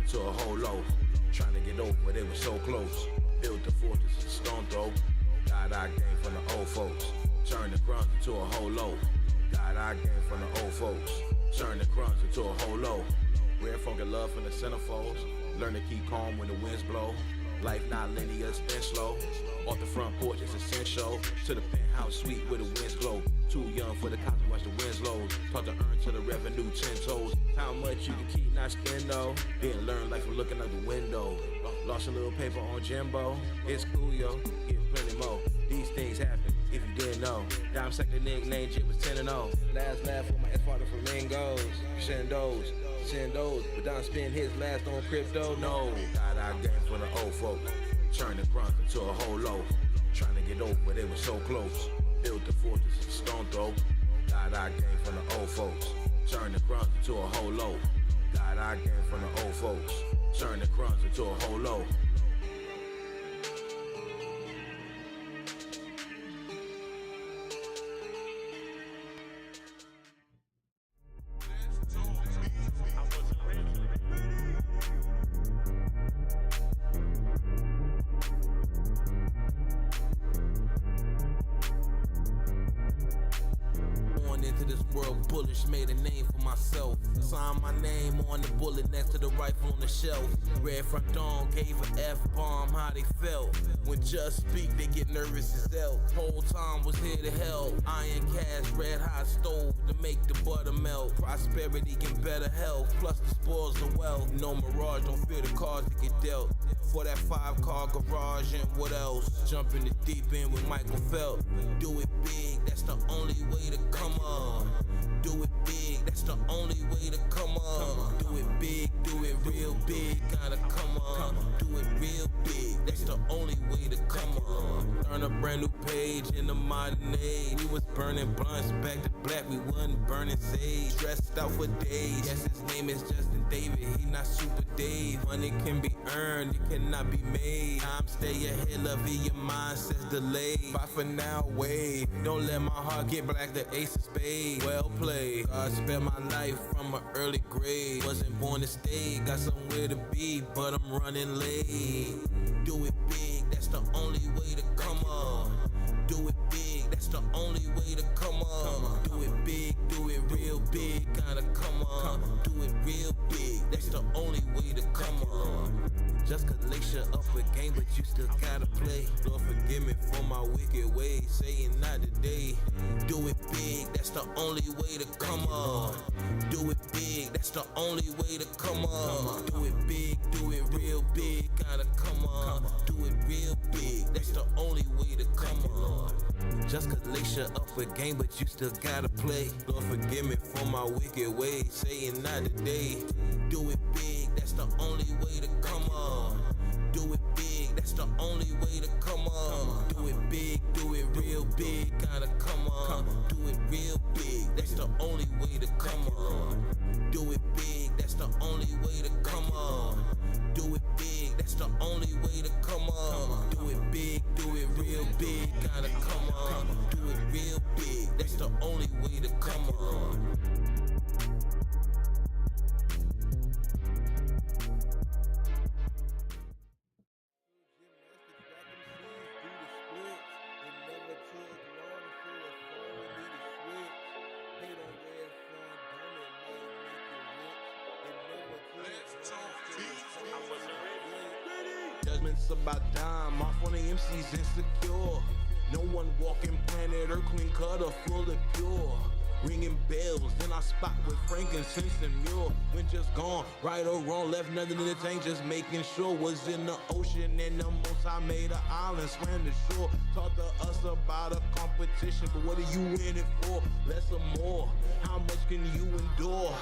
to a whole low. Trying to get over, they were so close. Built the fortress of stone throw. Got our game from the old folks. Turned the crumbs into a whole low. Got our game from the old folks. Turned the crumbs into a whole low. Rare funky love from the centerfolds. Learn to keep calm when the winds blow. Life not linear, spin slow. Off the front porch, it's essential. To the penthouse suite where the winds glow. Too young for the cops to watch the winds low. Taught to earn to the revenue 10 toes. How much you can keep, not spend though. Didn't learn life from looking out the window. Lost a little paper on Jimbo. It's cool, yo. Get plenty more. These things happen if you didn't know. Dime sector nickname, Jit was 10 and 0. Last laugh with my ex-partner Flamingos. Shendos, but Don spend his last on crypto. No, got our game from the old folks. Turned the crumbs into a whole low. Trying to get over, they were so close. Built the fortress of stone throw. Got our game from the old folks. Turned the crumbs into a whole low. Got our game from the old folks. Turned the crumbs into a whole low. Bullish, made a name for myself. Signed my name on the bullet next to the rifle on the shelf. Red front dawn gave a F-bomb how they felt. When just speak, they get nervous as hell. Whole time was here to help. Iron cast, red hot stove to make the butter melt. Prosperity and better health, plus the spoils of wealth. No mirage, don't fear the cards that get dealt. For that 5-car garage and what else? Jump in the deep end with Michael Phelps. Do it big, that's the only way to come up. Do it big, that's the only way to come up. Do it big, do it real big, gotta come up. Do it real big, that's the only way to come up. Turn a brand new page in the modern age. We was burning blunts back to black, we wasn't burning sage. Stressed out for days, yes his name is Justin David, he not Super Dave. Money can be earned, it cannot be made. I'm stay ahead, love it, your mindset's delayed. Bye for now, wait, don't let my heart get black, the ace of spades. Well played. God spent my life from an early grade. Wasn't born to stay, got somewhere to be, but I'm running late. Do it big, that's the only way to come up. Do it big, that's the only way to come up. Do it big, do it real big, gotta come up. Do it real big, that's the only way to come up. Just cause Lacia up a game, but you still gotta play. Lord forgive me for my wicked ways, saying not today. Do it big, that's the only way to come up. Do it big, that's the only way to come up. Do it big, do it real big, gotta come up. Do it real big, that's the only way to come up. Just cause Lacia up a game, but you still gotta play. Lord forgive me for my wicked ways, saying not today. Do it big, that's the only way to come up. Do it big, that's the only way to come up. Do it big, do it real big, gotta come up. Do it real big, that's the only way to come up. Do it big, that's the only way to come up. Do it big, that's the only way to come up. Do it big, do it real big, gotta come up. Do it real big, that's the only way to come up. Judgment's about dime, off on the MC's insecure. No one walking planet Earth, clean cutter, full of pure. Ringing bells, then I spot with frankincense and mule. When just gone, right or wrong, left nothing in the tank, just making sure. Was in the ocean and the most I made an island, swam the shore. Talk to us about a competition, but what are you in it for? Less or more, how much can you endure?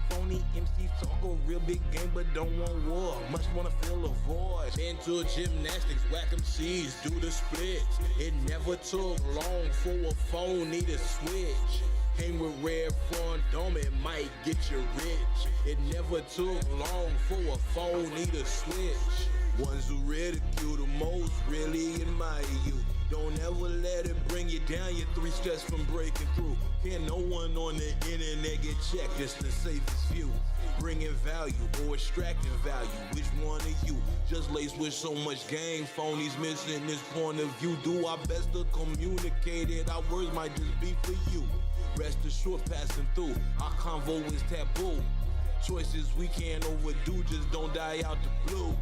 Phony MCs talk a real big game but don't want war. Much wanna fill a void. Into gymnastics, whack MCs, do the splits. It never took long for a phony to switch. Hang with Red Front Dome, it might get you rich. It never took long for a phony to switch. Ones who ridicule the most really admire you. Don't ever let it bring you down. You're 3 steps from breaking through. Can't no one on the internet get checked just to save his view. Bringing value or extracting value. Which one of you? Just laced with so much game. Phonies missing this point of view. Do our best to communicate it. Our words might just be for you. Rest assured, passing through. Our convo is taboo. Choices we can't overdo. Just don't die out the blue.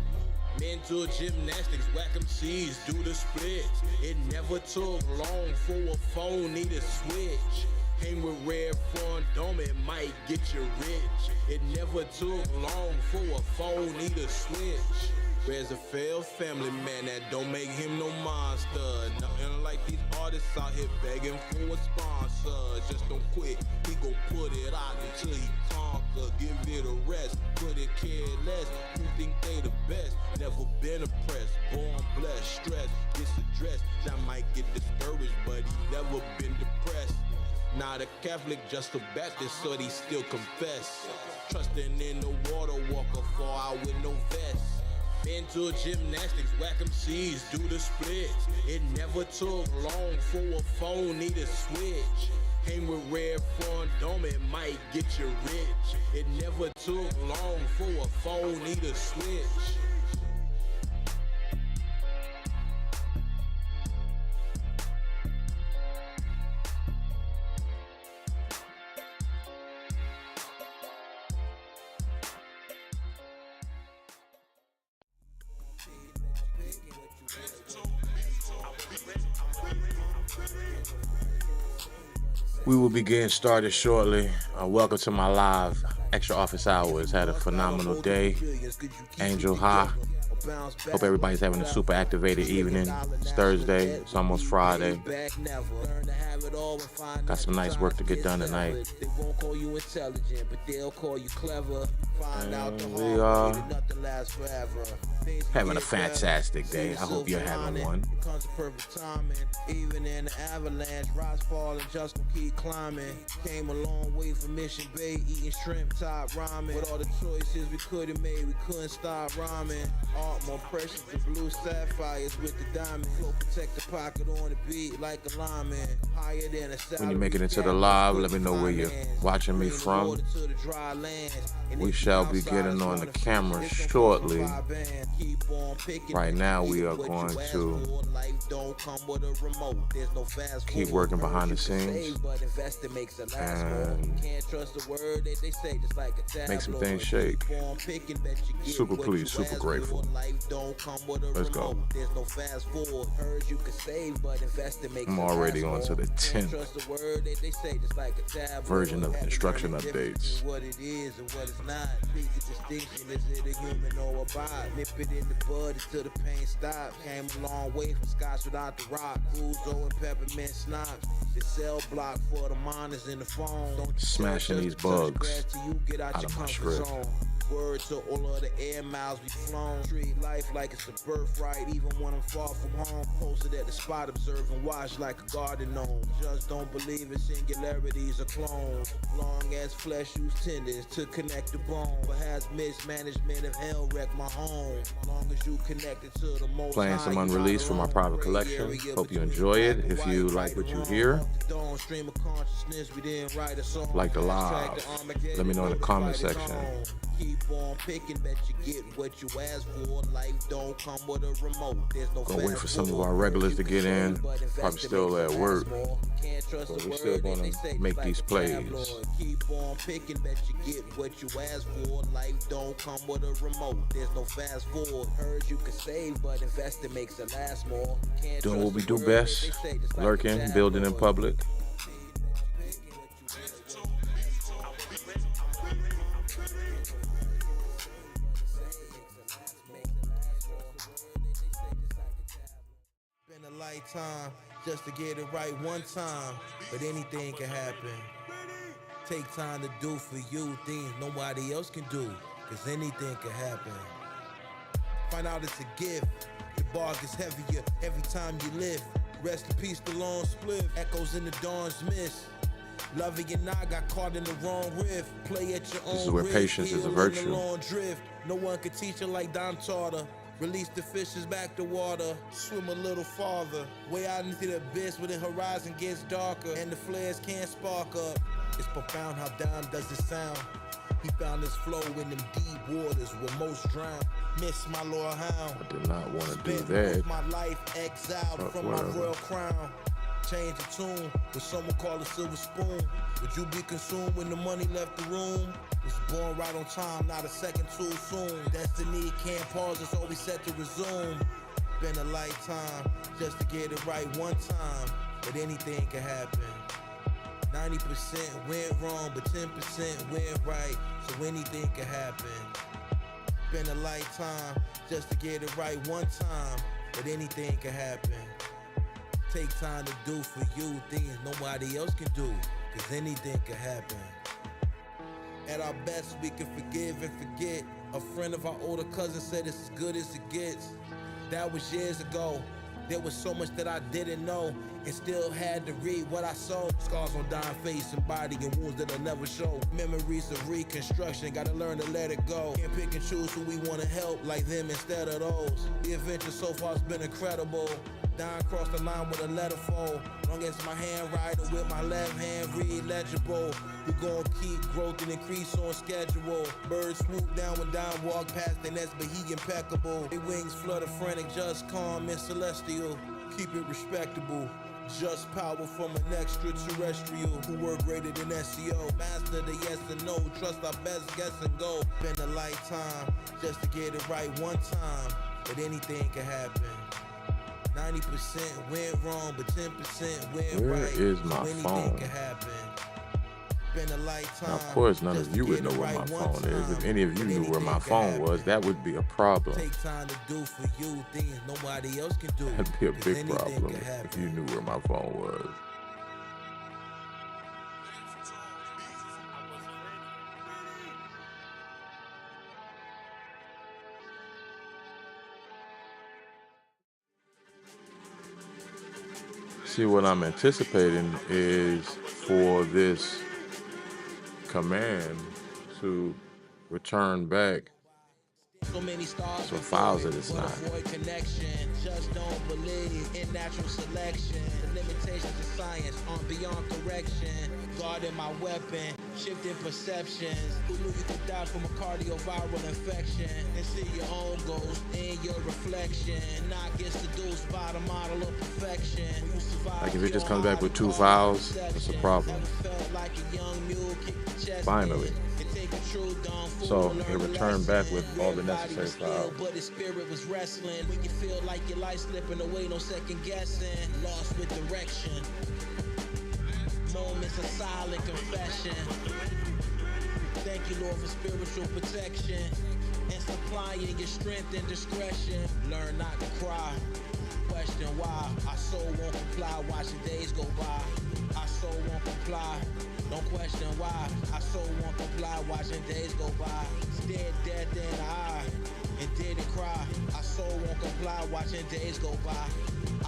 Mental gymnastics, whack 'em C's, do the splits. It never took long for a phony to switch. Hang with Red Front Dome, it might get you rich. It never took long for a phony to switch. There's a failed family man that don't make him no monster. Nothing like these artists out here begging for a sponsor. Just don't quit, he gon' put it out until he conquer. Give it a rest, put it care less. You think they the best, never been oppressed. Born blessed, stressed, gets addressed. That might get discouraged, but he never been depressed. Not a Catholic, just a Baptist, so he still confess. Trusting in the water, walker fall out with no vest. Mental gymnastics, whack 'em C's, do the splits. It never took long for a phony to switch. Hang with Red Front Dome, it might get you rich. It never took long for a phony to switch. We will be getting started shortly. Welcome to my live extra office hours. Had a phenomenal day. Angel High. Hope everybody's having a super activated evening. It's Thursday. It's almost Friday. Got some nice work to get done tonight. And we are having a fantastic day. I hope you're having one. Even in the avalanche, rocks falling, just gonna keep climbing. Came a long way from Mission Bay, eating shrimp top ramen. With all the choices we could have made, we couldn't stop rhyming. Art more precious than blue sapphires with the diamond. Flow protect the pocket on the beat like a lineman. Higher than a salary. When you make it into the live, let me know where you're watching me from. We shall be getting on the camera shortly. Right now we are going to keep working behind the scenes and make some things shake. Super pleased, super grateful. Let's go. I'm already on to the 10th version of instruction updates. Nip it in the bud until the pain stops. Came a long way from scotch without the rock. Cruzo and peppermint snobs. The cell block for the miners in the phone. Smashing these bugs out of my script. Word to all of the air miles we flown. Treat life like it's a birthright, even when I'm far from home. Posted at the spot, observing, watch like a garden gnome. Just don't believe in singularities or clones. Long as flesh use tendons to connect the bone. Perhaps mismanagement of hell wreck my home. Long as you connected to the most. Playing some unreleased from my private collection. Hope you enjoy it. If you like what you hear, like the live, let me know in the comment section. Keep on picking, bet you get what you ask for. Life don't come with a remote. There's no gonna wait for some of our regulars to get in. Probably still at work, but we're still gonna make these plays. Keep on picking, bet you get what you ask for. Life don't come with a remote. There's no fast forward. Heard you could save, but investing makes it last more. Doing what we do best, lurking, building in public. Lifetime just to get it right one time, but anything can happen. Take time to do for you things nobody else can do, cause anything can happen. Find out it's a gift. The bar gets heavier every time you live. Rest in peace, the long split. Echoes in the dawn's mist. Lovey and I got caught in the wrong riff. Play at your own. This is where patience is a virtue. No one could teach her like Don taught her. Release the fishes back to water, swim a little farther. Way out into the abyss where the horizon gets darker and the flares can't spark up. It's profound how down does it sound. He found his flow in them deep waters where most drown. Miss my loyal hound. I did not want to do Spent that. my life exiled from my royal crown. Change the tune, what someone call a silver spoon. Would you be consumed when the money left the room? Was born right on time, not a second too soon. Destiny can't pause, it's always set to resume. Been a lifetime just to get it right one time, but anything can happen. 90% went wrong, but 10% went right, so anything can happen. Been a lifetime just to get it right one time, but anything can happen. Take time to do for you things nobody else can do, cause anything can happen. At our best we can forgive and forget. A friend of our older cousin said it's as good as it gets. That was years ago. There was so much that I didn't know and still had to read what I saw. Scars on dying face and body and wounds that'll never show. Memories of reconstruction, gotta learn to let it go. Can't pick and choose who we wanna help like them instead of those. The adventure so far has been incredible. Down across the line with a letter fold. Long as my handwriting with my left hand read legible. We gon' keep growth and increase on schedule. Birds swoop down when down walk past their nest, but he impeccable. Their wings flutter frantic, just calm and celestial. Keep it respectable. Just power from an extraterrestrial who work greater than SEO. Master the yes and no, trust our best guess and go. Been a lifetime just to get it right one time, but anything can happen. 90% went wrong, but 10% went right. Where is my so anything phone? can happen. Been a lifetime. Now, of course, none of you would know where my phone is. If any of you knew where my phone was, that would be a problem. Take time to do for you things nobody else can do. That'd be a big problem if you knew where my phone was. See, what I'm anticipating is for this command to return back So many stars some files that it's not. avoid connection. Just don't believe in natural selection. The limitations of science aren't beyond correction. Guarding my weapon, shifting perceptions. Who knew you could die from a cardioviral infection and see your own ghost in your reflection? Not get seduced by the model of perfection. When you survive Like if it just your comes back with 2 hardcore files, perception. it's a problem. Never felt like a young mule kicked the chest Finally. in. And take a true dumb fool So to it learn a returned back lesson. with all the Body necessary was still, files. but his spirit was wrestling. When you feel like your life slipping away, no second guessing. Lost with direction. Moments of silent confession. Thank you, Lord, for spiritual protection and supplying your strength and discretion. Learn not to cry. Question why our soul won't comply. Watching days go by. Our soul won't comply. Don't question why our soul won't comply. Watching days go by. Stared death in the eye and didn't cry. Our soul won't comply. Watching days go by.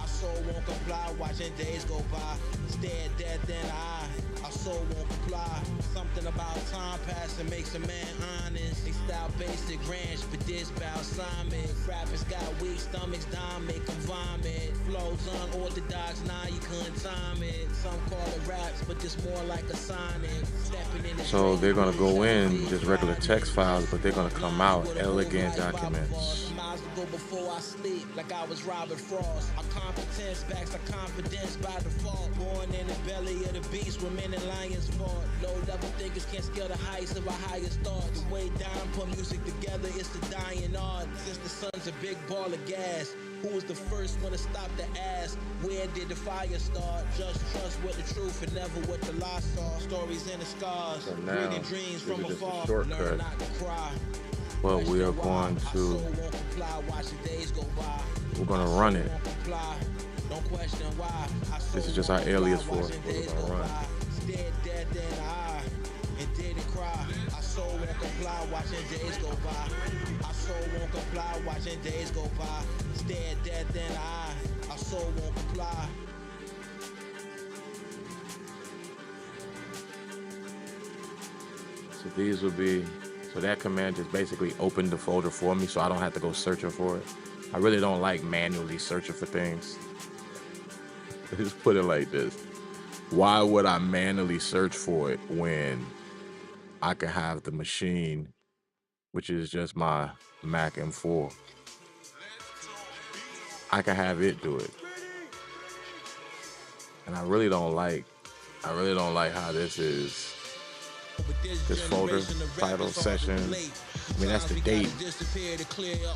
Our soul won't comply. Watching days go by. Stared death in the eye. Our soul won't comply. Something about time passing makes a man honest. They style basic ranch, but this balsamic. Rappers got weak stomachs, dime make them vomit. Flows unorthodox, nah, you couldn't time it. Some call it raps, but this more like a sonic. Stepping in the So they're gonna go in just regular text files, but they're gonna come out elegant documents. Miles ago before I sleep, like I was Robert Frost. Our competence backs our confidence by default. Born in the belly of the beast, where men and lions fought. Low-level thinkers can't scale the heights of our highest thoughts. The way down, put music together, it's the dying art. Since the sun's a big ball of gas, who was the first one to stop the ass? Where did the fire start? Just trust what the truth and never what the lie saw. Stories and the scars, So now, reading dreams this from is just a afar. shortcut. Learn not to cry. But we are going to, we're gonna run it. This is just our alias for it. We're gonna run. And didn't cry. Our soul won't comply, watching days go by. Our soul won't comply, watching days go by. Stare death in the eye. Our soul won't comply. So these will be So that command just basically opened the folder for me so I don't have to go searching for it. I really don't like manually searching for things. Just put it like this. Why would I manually search for it when I could have the machine, which is just my Mac M4? I can have it do it. And I really don't like how this is. This folder, title, session. I mean, that's the date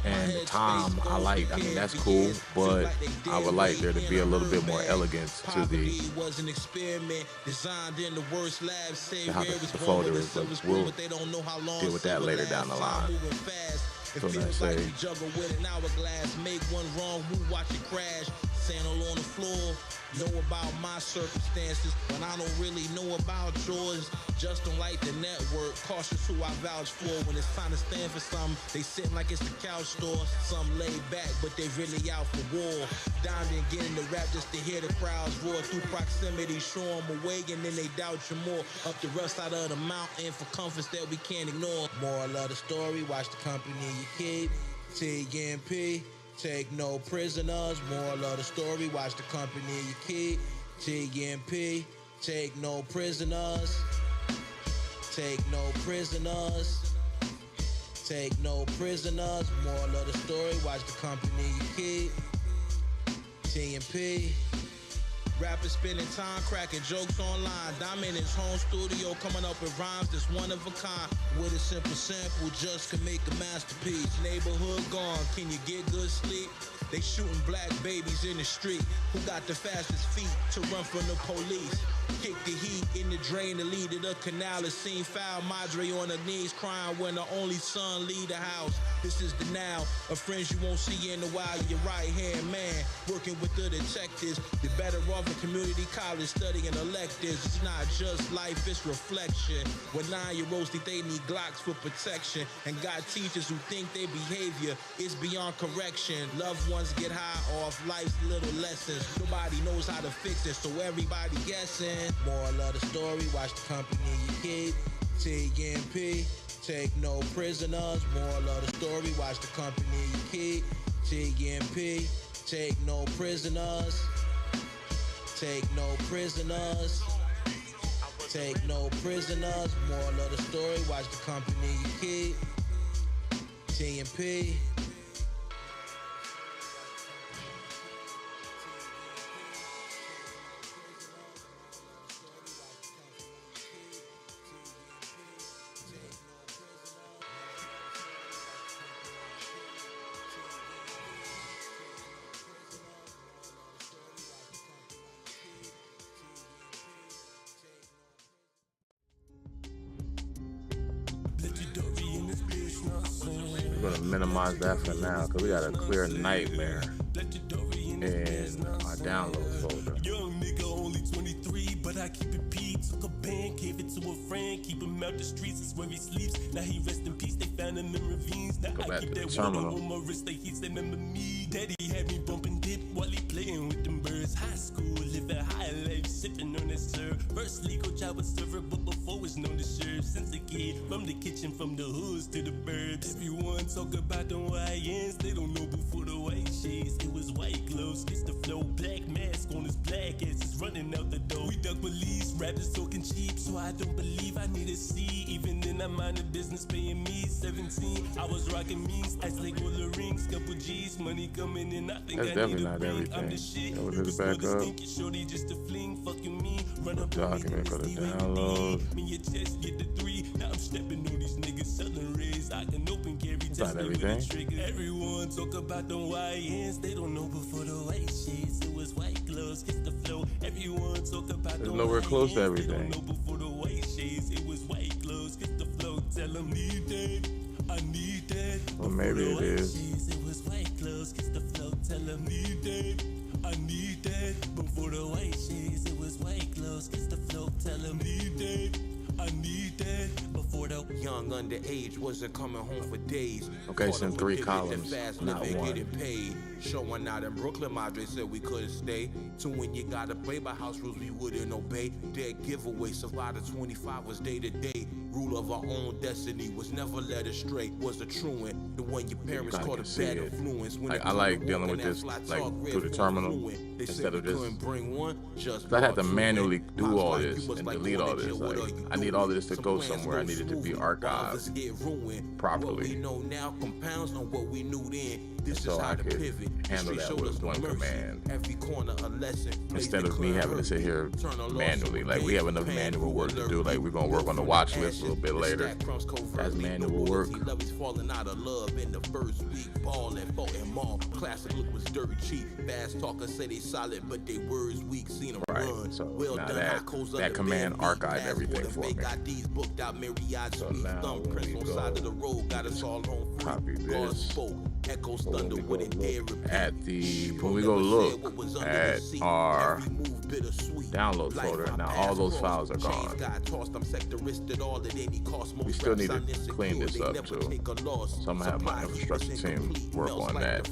and the time. I mean, that's cool, but I would like there to be a little bit more elegance to how the folder is, but we'll deal with that later down the line. So I say, juggle with an hourglass, make one wrong move, watch it crash. Sandal on the floor, know about my circumstances, but I don't really know about yours. Just don't like the network, cautious who I vouch for. When it's time to stand for something, they sitting like it's the couch store. Some laid back, but they really out for war. Down and getting the rap just to hear the crowds roar. Through proximity, show them away, and then they doubt you more. Up the rust out of the mountain for comforts that we can't ignore. Moral of the story, watch the company you keep. TMP. Take no prisoners, moral of the story, watch the company you keep. TMP, take no prisoners. Take no prisoners. Take no prisoners, moral of the story, watch the company you keep. TMP. Rappers spending time cracking jokes online. Diamond in his home studio coming up with rhymes that's one of a kind. With a simple sample just can make a masterpiece. Neighborhood gone, can you get good sleep? They shooting black babies in the street. Who got the fastest feet to run from the police? Kick the heat in the drain to lead to the canal. Is seen foul Madre on her knees crying when her only son leave the house. This is the now, of friends you won't see in a while. Your right hand man working with the detectives. You're better off in community college studying electives. It's not just life, it's reflection. When 9-year-olds think they need Glocks for protection, and got teachers who think their behavior is beyond correction. Loved ones get high off life's little lessons. Nobody knows how to fix it, so everybody guessing. Moral of the story, watch the company you keep. TMP, take no prisoners. Moral of the story, watch the company you keep. TMP, take no prisoners. Take no prisoners. Take no prisoners. Moral of the story, watch the company you keep. TMP. we're gonna minimize that for now because we got a clear nightmare in our download folder. Young nigga, only 23, but I keep it P. Took a band, gave it to a friend, keep him out the streets, it's where he sleeps. Now he rest in peace, they found him in ravines. Now I keep that water on my wrist, like he said, remember me. Daddy had me bumping dip while he playing with them birds. High school, living high life, sipping on that syrup. First legal job was server, but before was known to serve. Since a kid, from the kitchen, from the hoods to the burbs. Everyone talk about them YNs, they don't know before the white shades. It was white gloves, kiss the flow, black mask on his black ass is running out the door. We duck police, rappers talking cheap, so I don't believe I need a C. Even then I mind the business paying me 17. I was rocking means, ice like all the rings, couple G's, money coming in. I think that's I need definitely not everything. I'm the everything. shit. Go to the back up. Shorty just a fling, fucking me. Run up Document, go to download. Me your chest get the 3. Now I'm stepping on these niggas selling rays. I can open carry That's not everything. Everyone talk about them YNs, they don't know before the white shades. It was white gloves, kiss the flow. Everyone talk about There's nowhere close to everything. They don't know before the white shades. It was white gloves, kiss the flow. Tell them need that, I need that. Well, maybe it is. It was white gloves, kiss the flow. Tell them need that, I need that. Before the white shades, it was white gloves, kiss the flow. Tell them need that, I need that. Before the young underage wasn't coming home for days. Okay, it's in 3 columns, not one. Getting paid. Showing out in Brooklyn, Madre said we couldn't stay. So when you gotta play by house rules, we wouldn't obey. Dead giveaway, Survivor 25 was day to day. Rule of our own destiny was never led astray. Was a truant, the one your parents called a bad influence. Like, I like dealing with this like through the terminal instead of just. I had to manually do all this and delete all this. Like, I need all of this to go somewhere. I need it to be archived properly. Know now compounds on what we knew then. This so is how I to could pivot. handle that with one command. Every corner a lesson. Instead of me having to sit here manually. Like, we have enough manual work to do. Like, we're gonna work on the watch list a little bit later. That's manual work. Falling out of love in the first week. Ball and fought him all. Classic look was dirty cheap. Fast talkers say they solid, but they words weak. Seen them run. So well now done. that command archived everything for me. So now thumbprints on side of the road got us all home free. Copy this. Echoes thunder wouldn't dare repeat. When we go look at our download folder, now all those files are gone. We still need to clean this up too. So I'm gonna have my infrastructure team work on that.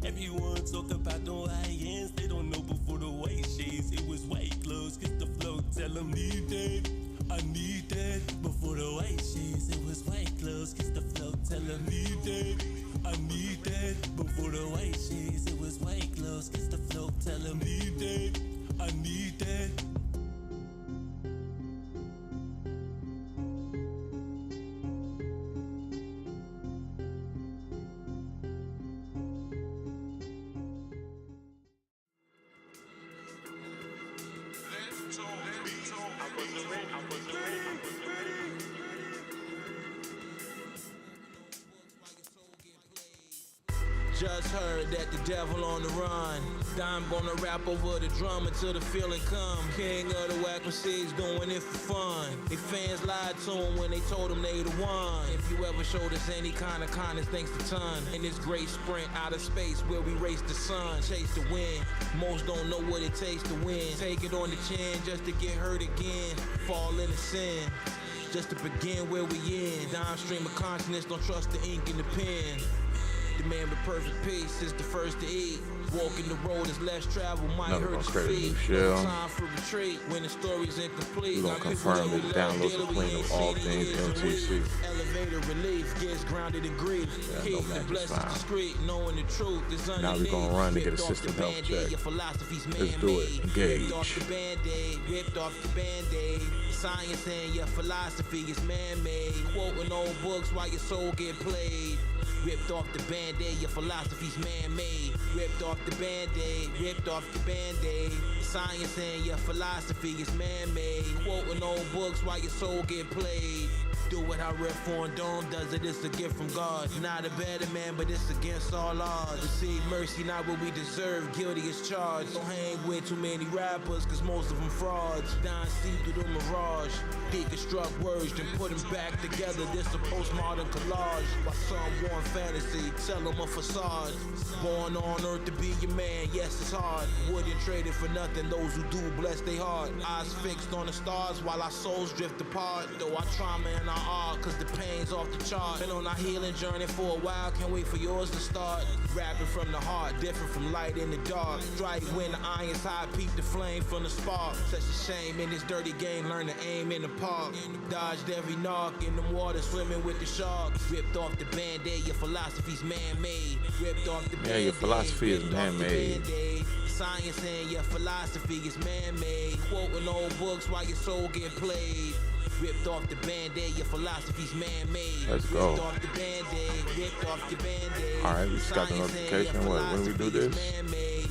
Everyone talk about the white ends, they don't know before the white shades. It was white clothes, get the flow, tell them need that. I need that before the white shades. It was white clothes, kiss the flow, tell them need that. I need that before the white shades. It was white clothes, kiss the flow, tell them need that. I need that. Just heard that the devil on the run. Dime gonna rap over the drum until the feeling come. King of the whack MCs doing it for fun. They fans lied to him when they told him they the one. If you ever showed us any kind of kindness, thanks a ton. In this great sprint out of space where we race the sun, chase the wind. Most don't know what it takes to win. Take it on the chin just to get hurt again. Fall into sin. Just to begin where we in. Downstream of consciousness, don't trust the ink in the pen. The man with perfect peace is the first to eat. Walking the road is less travel, might hurt his feet. Time for retreat when the story's incomplete. We're gonna confirm the downloads are clean of all things LTC. Elevator relief gets grounded in grief. Keep the blessings discreet, knowing the truth is underneath. Now we're gonna run to get a system health check. Let's do it. Engage. Ripped off the Band-Aid, ripped off the Band-Aid. Science and your philosophy is man-made. Quoting old books while your soul get played. Ripped off the Band-Aid, your philosophy's man-made. Ripped off the Band-Aid, ripped off the Band-Aid. Science and your philosophy is man-made. Quoting old books while your soul get played. Do it how Red Foreign Dome does it, it's a gift from God. Not a better man, but it's against all odds. Receive mercy, not what we deserve, guilty as charged. Don't hang with too many rappers, cause most of them frauds. Dying see through the mirage. Deconstruct words, then put them back together. This a postmodern collage. By some warm fantasy, sell them a facade. Born on earth to be your man, yes it's hard. Wouldn't trade it for nothing, those who do bless they heart. Eyes fixed on the stars while our souls drift apart. Though our trauma and our art, cause the pain's off the chart. Been on our healing journey for a while, can't wait for yours to start. Rapping from the heart, different from light in the dark. Strike when the iron's hot, peep the flame from the spark. Such a shame in this dirty game, learn to aim in the park. Dodged every knock in the water, swimming with the sharks. Ripped off the Band-Aid, your philosophy's man-made. Ripped off the Band-Aid, yeah, your philosophy is man-made. Science and your philosophy is man-made. Quoting old books while your soul get played. Ripped off the Band-Aid, your philosophy's man-made. Let's go. Ripped off the Band-Aid, ripped off the Band-Aid. Alright, we just got the notification. What, when we do this?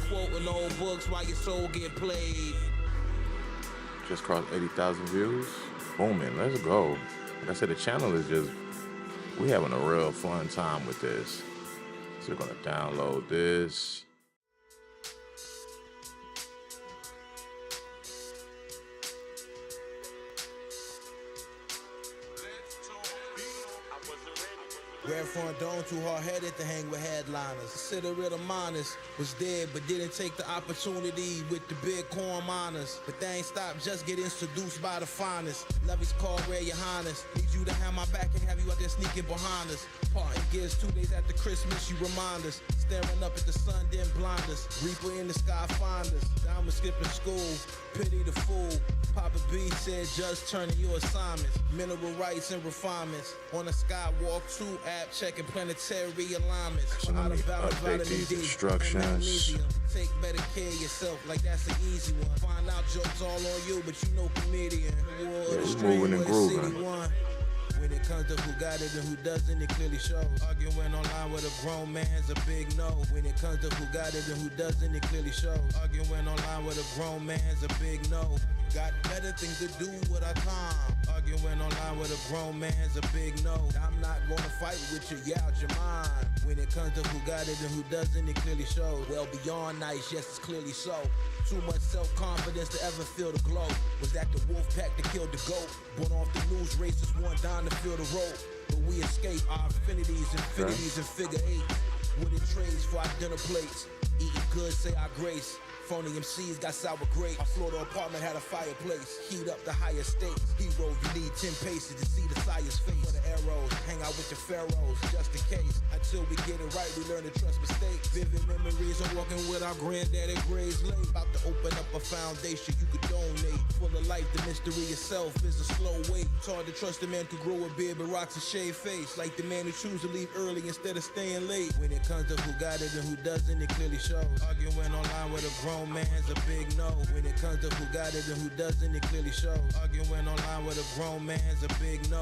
Quoting old books while your soul get played. Just crossed 80,000 views. Booming, let's go. Like I said, the channel is just, we having a real fun time with this. So we're gonna download this. Red Foreign Dome too hard-headed to hang with headliners. Considerate miners was dead but didn't take the opportunity with the big corn miners. But they ain't stopped, just getting seduced by the finest. Levy's call Ray your highness. Need you to have my back and have you out there sneaking behind us. Parting gears 2 days after Christmas, you remind us. Staring up at the sun, then blind us. Reaper in the sky, find us. Diamond skipping school, pity the fool. Papa B said just turning your assignments. Mineral rights and refinements. On the Skywalk 2 app, checking planetary alignments. So let me update these instructions. Take better care of yourself, like that's an easy one. Find out jokes all on you, but you know comedian. It's moving and grooving. When it comes to who got it and who doesn't, it clearly shows. Arguing online with a grown man's a big no. When it comes to who got it and who doesn't, it clearly shows. Arguing online with a grown man's a big no. Got better things to do with our time. Arguing online with a grown man's a big no. I'm not gonna fight with you, you out your mind. When it comes to who got it and who doesn't, it clearly shows. Well beyond nice, yes, it's clearly so. Too much self-confidence to ever feel the glow. Was that the wolf pack that killed the goat? Born off the news races, one down to feel the rope. But we escape our infinities and figure eight. Winning trades for our dinner plates. Eating good, say our grace. Phony MCs got sour grapes. Our Florida apartment had a fireplace. Heat up the higher stakes. Hero, you need 10 paces to see the sire's face. For the arrows, hang out with the pharaohs, just in case. Until we get it right, we learn to trust mistakes. Vivid memories of walking with our granddad at Gray's Lake. About to open up a foundation you could donate. Full of life, the mystery itself is a slow wait. It's hard to trust a man who grow a beard but rocks a shaved face. Like the man who chooses to leave early instead of staying late. When it comes to who got it and who doesn't, it clearly shows. Arguing online with a grown man's a big no. When it comes to who got it and who doesn't, it clearly shows. Arguing online with a grown man's a big no.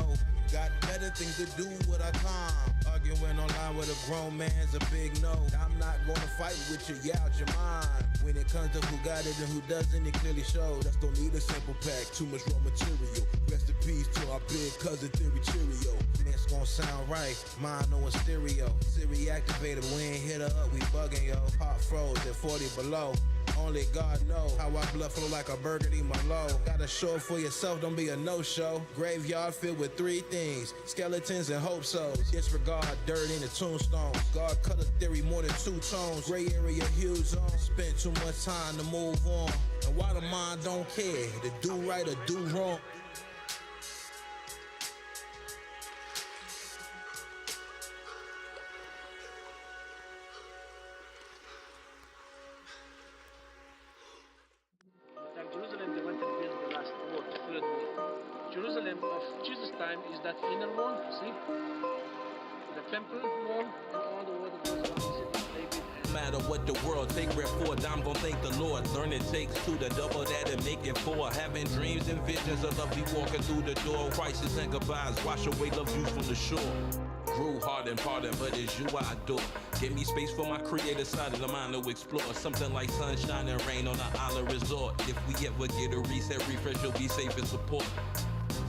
Got better things to do with our time. Arguing online with a grown man's a big no. I'm not gonna fight with you, you out your mind. When it comes to who got it and who doesn't, it clearly shows. Just don't need a simple pack, too much raw material. Rest in peace to our big cousin Theory Cheerio. That's gonna sound right, mine on stereo. Siri activated, we ain't hit her up, we bugging yo. Hot froze at 40 below. Only God knows how our blood flow like a burgundy Merlot. Gotta show it for yourself, don't be a no-show. Graveyard filled with 3 things: skeletons and hope souls. Disregard dirt in the tombstones. God cut a theory more than 2 tones. Gray area hues on. Spent too much time to move on. And why the mind don't care to do right or do wrong. Jerusalem of Jesus' time is that inner one, see? The temple one, and all the way that goes around the city of David. No matter what the world take, wherefore I'm gonna thank the Lord. Learning takes 2 to double that and make it 4. Having dreams and visions of love, we walking through the door. Crisis and goodbyes, wash away love views from the shore. Grew hard and pardon, but it's you I adore. Give me space for my creative side of the mind to explore. Something like sunshine and rain on an island resort. If we ever get a reset, refresh, you'll be safe and support.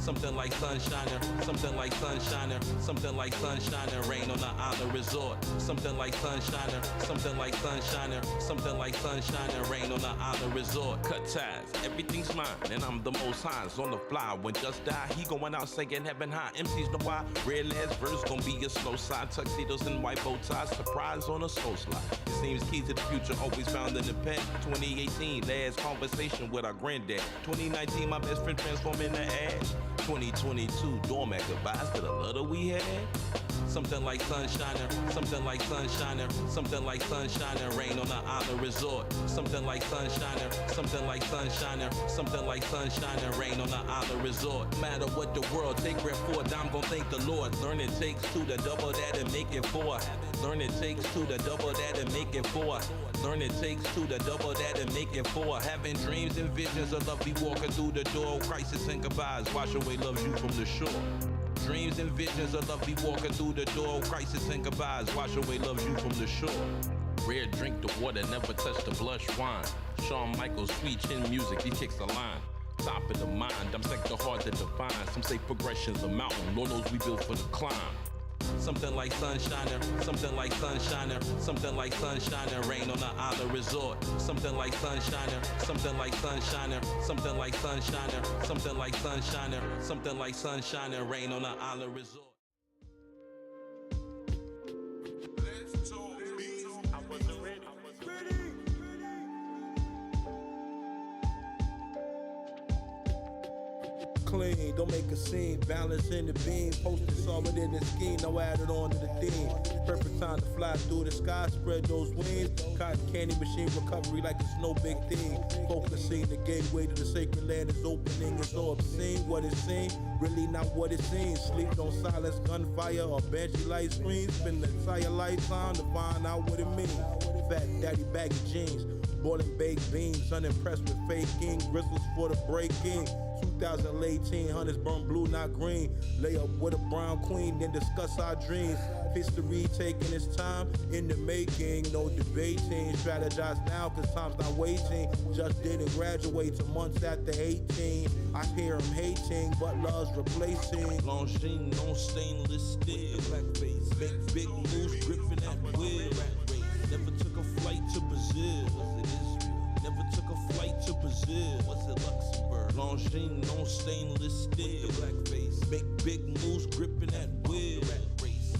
Something like sunshiner, something like sunshiner, something like sunshiner, rain on an island resort. Something like sunshiner, something like sunshiner, something like sunshiner, rain on an island resort. Cut ties, everything's mine, and I'm the most high. On the fly, when just die, he going out singing heaven high. MCs know why, red last verse gon' be a slow side. Tuxedos and white bow ties, surprise on a slow slide. It seems key to the future, always found in the pen. 2018, last conversation with our granddad. 2019, my best friend transformed into ash. 2022, doormat goodbyes to the little we had. Something like sunshiner, something like sunshiner, something like sunshiner, rain on an island resort. Something like sunshiner, something like sunshiner, something like sunshiner, rain on an island resort. No matter what the world take, wherefore I'm gonna thank the Lord. Learn it takes 2 to double that and make it 4. Learn it takes 2 to double that and make it 4. Learn it takes 2 to double that and make it 4. Having dreams and visions of love, we walking through the door. Crisis and goodbyes, wash away love's you from the shore. Dreams and visions of love, we walking through the door. Crisis and goodbyes, wash away love's you from the shore. Rare drink the water, never touch the blush wine. Shawn Michaels, sweet chin music, he kicks the line. Top of the mind, I'm sector hard to define. Some say progression's a mountain, Lord knows we built for the climb. Something like sunshiner, something like sunshiner, something like sunshiner, rain on an island resort. Something like sunshiner, something like sunshiner, something like sunshiner, something like sunshiner, something like sunshiner, rain on an island resort. clean, don't make a scene. Balance in the beam, posted saw it in the scheme. Now add it on to the theme. Perfect time to fly through the sky, spread those wings. Cotton candy machine recovery like it's no big thing. Focusing the gateway to the sacred land is opening. It's so obscene what it seems, really not what it seems. Sleep on silence, gunfire, or banshee light screens. Spend the entire lifetime to find out what it means. Fat daddy baggy jeans, boiling baked beans. Unimpressed with faking, grizzles for the breaking. 2018, hunters burn blue, not green. Lay up with a brown queen, then discuss our dreams. History taking its time in the making, no debating. Strategize now, cause time's not waiting. Just didn't graduate till months after 18. I hear him hating, but love's replacing. Longines, no stainless steel. Blackface, big moves, gripping at will. Never took a flight to Brazil. Was it Israel? Never took a flight to Brazil. Was it Luxembourg? Longines, no stainless steel. Blackface, big moves, gripping at will.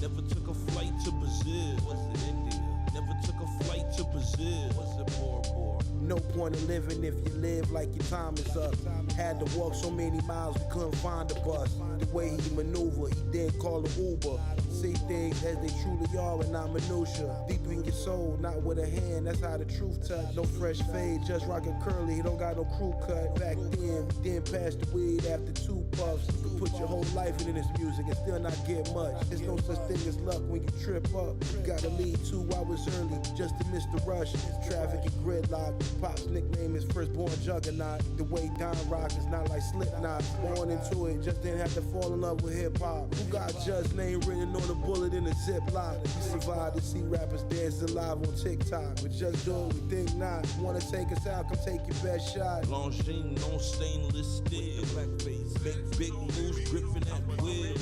Never took a flight to Brazil. Was it India? Never took a flight to Brazil. Was it Bora Bora? No point in living if you live like your time is up. Had to walk so many miles we couldn't find a bus. The way he maneuver, he didn't call an Uber. See things as they truly are and not minutia. Deep in your soul, not with a hand, that's how the truth touch. No fresh fade, just rockin' curly, he don't got no crew cut. Back then, we didn't pass the weed after 2 puffs. You can put your whole life into this music and still not get much. There's no such thing as luck when you trip up. You gotta leave 2 hours early just to miss the rush. Traffic and gridlock. Pop's nickname is Firstborn Juggernaut. The way Don rock is not like Slipknot. Born into it, just didn't have to fall in love with hip-hop. Who got Judge's name written on a bullet in a Ziploc? We survived to see rappers dance live on TikTok. But just do it, we think not. Wanna take us out, come take your best shot. Longines, no stainless steel. Blackface, big moves, gripping at will.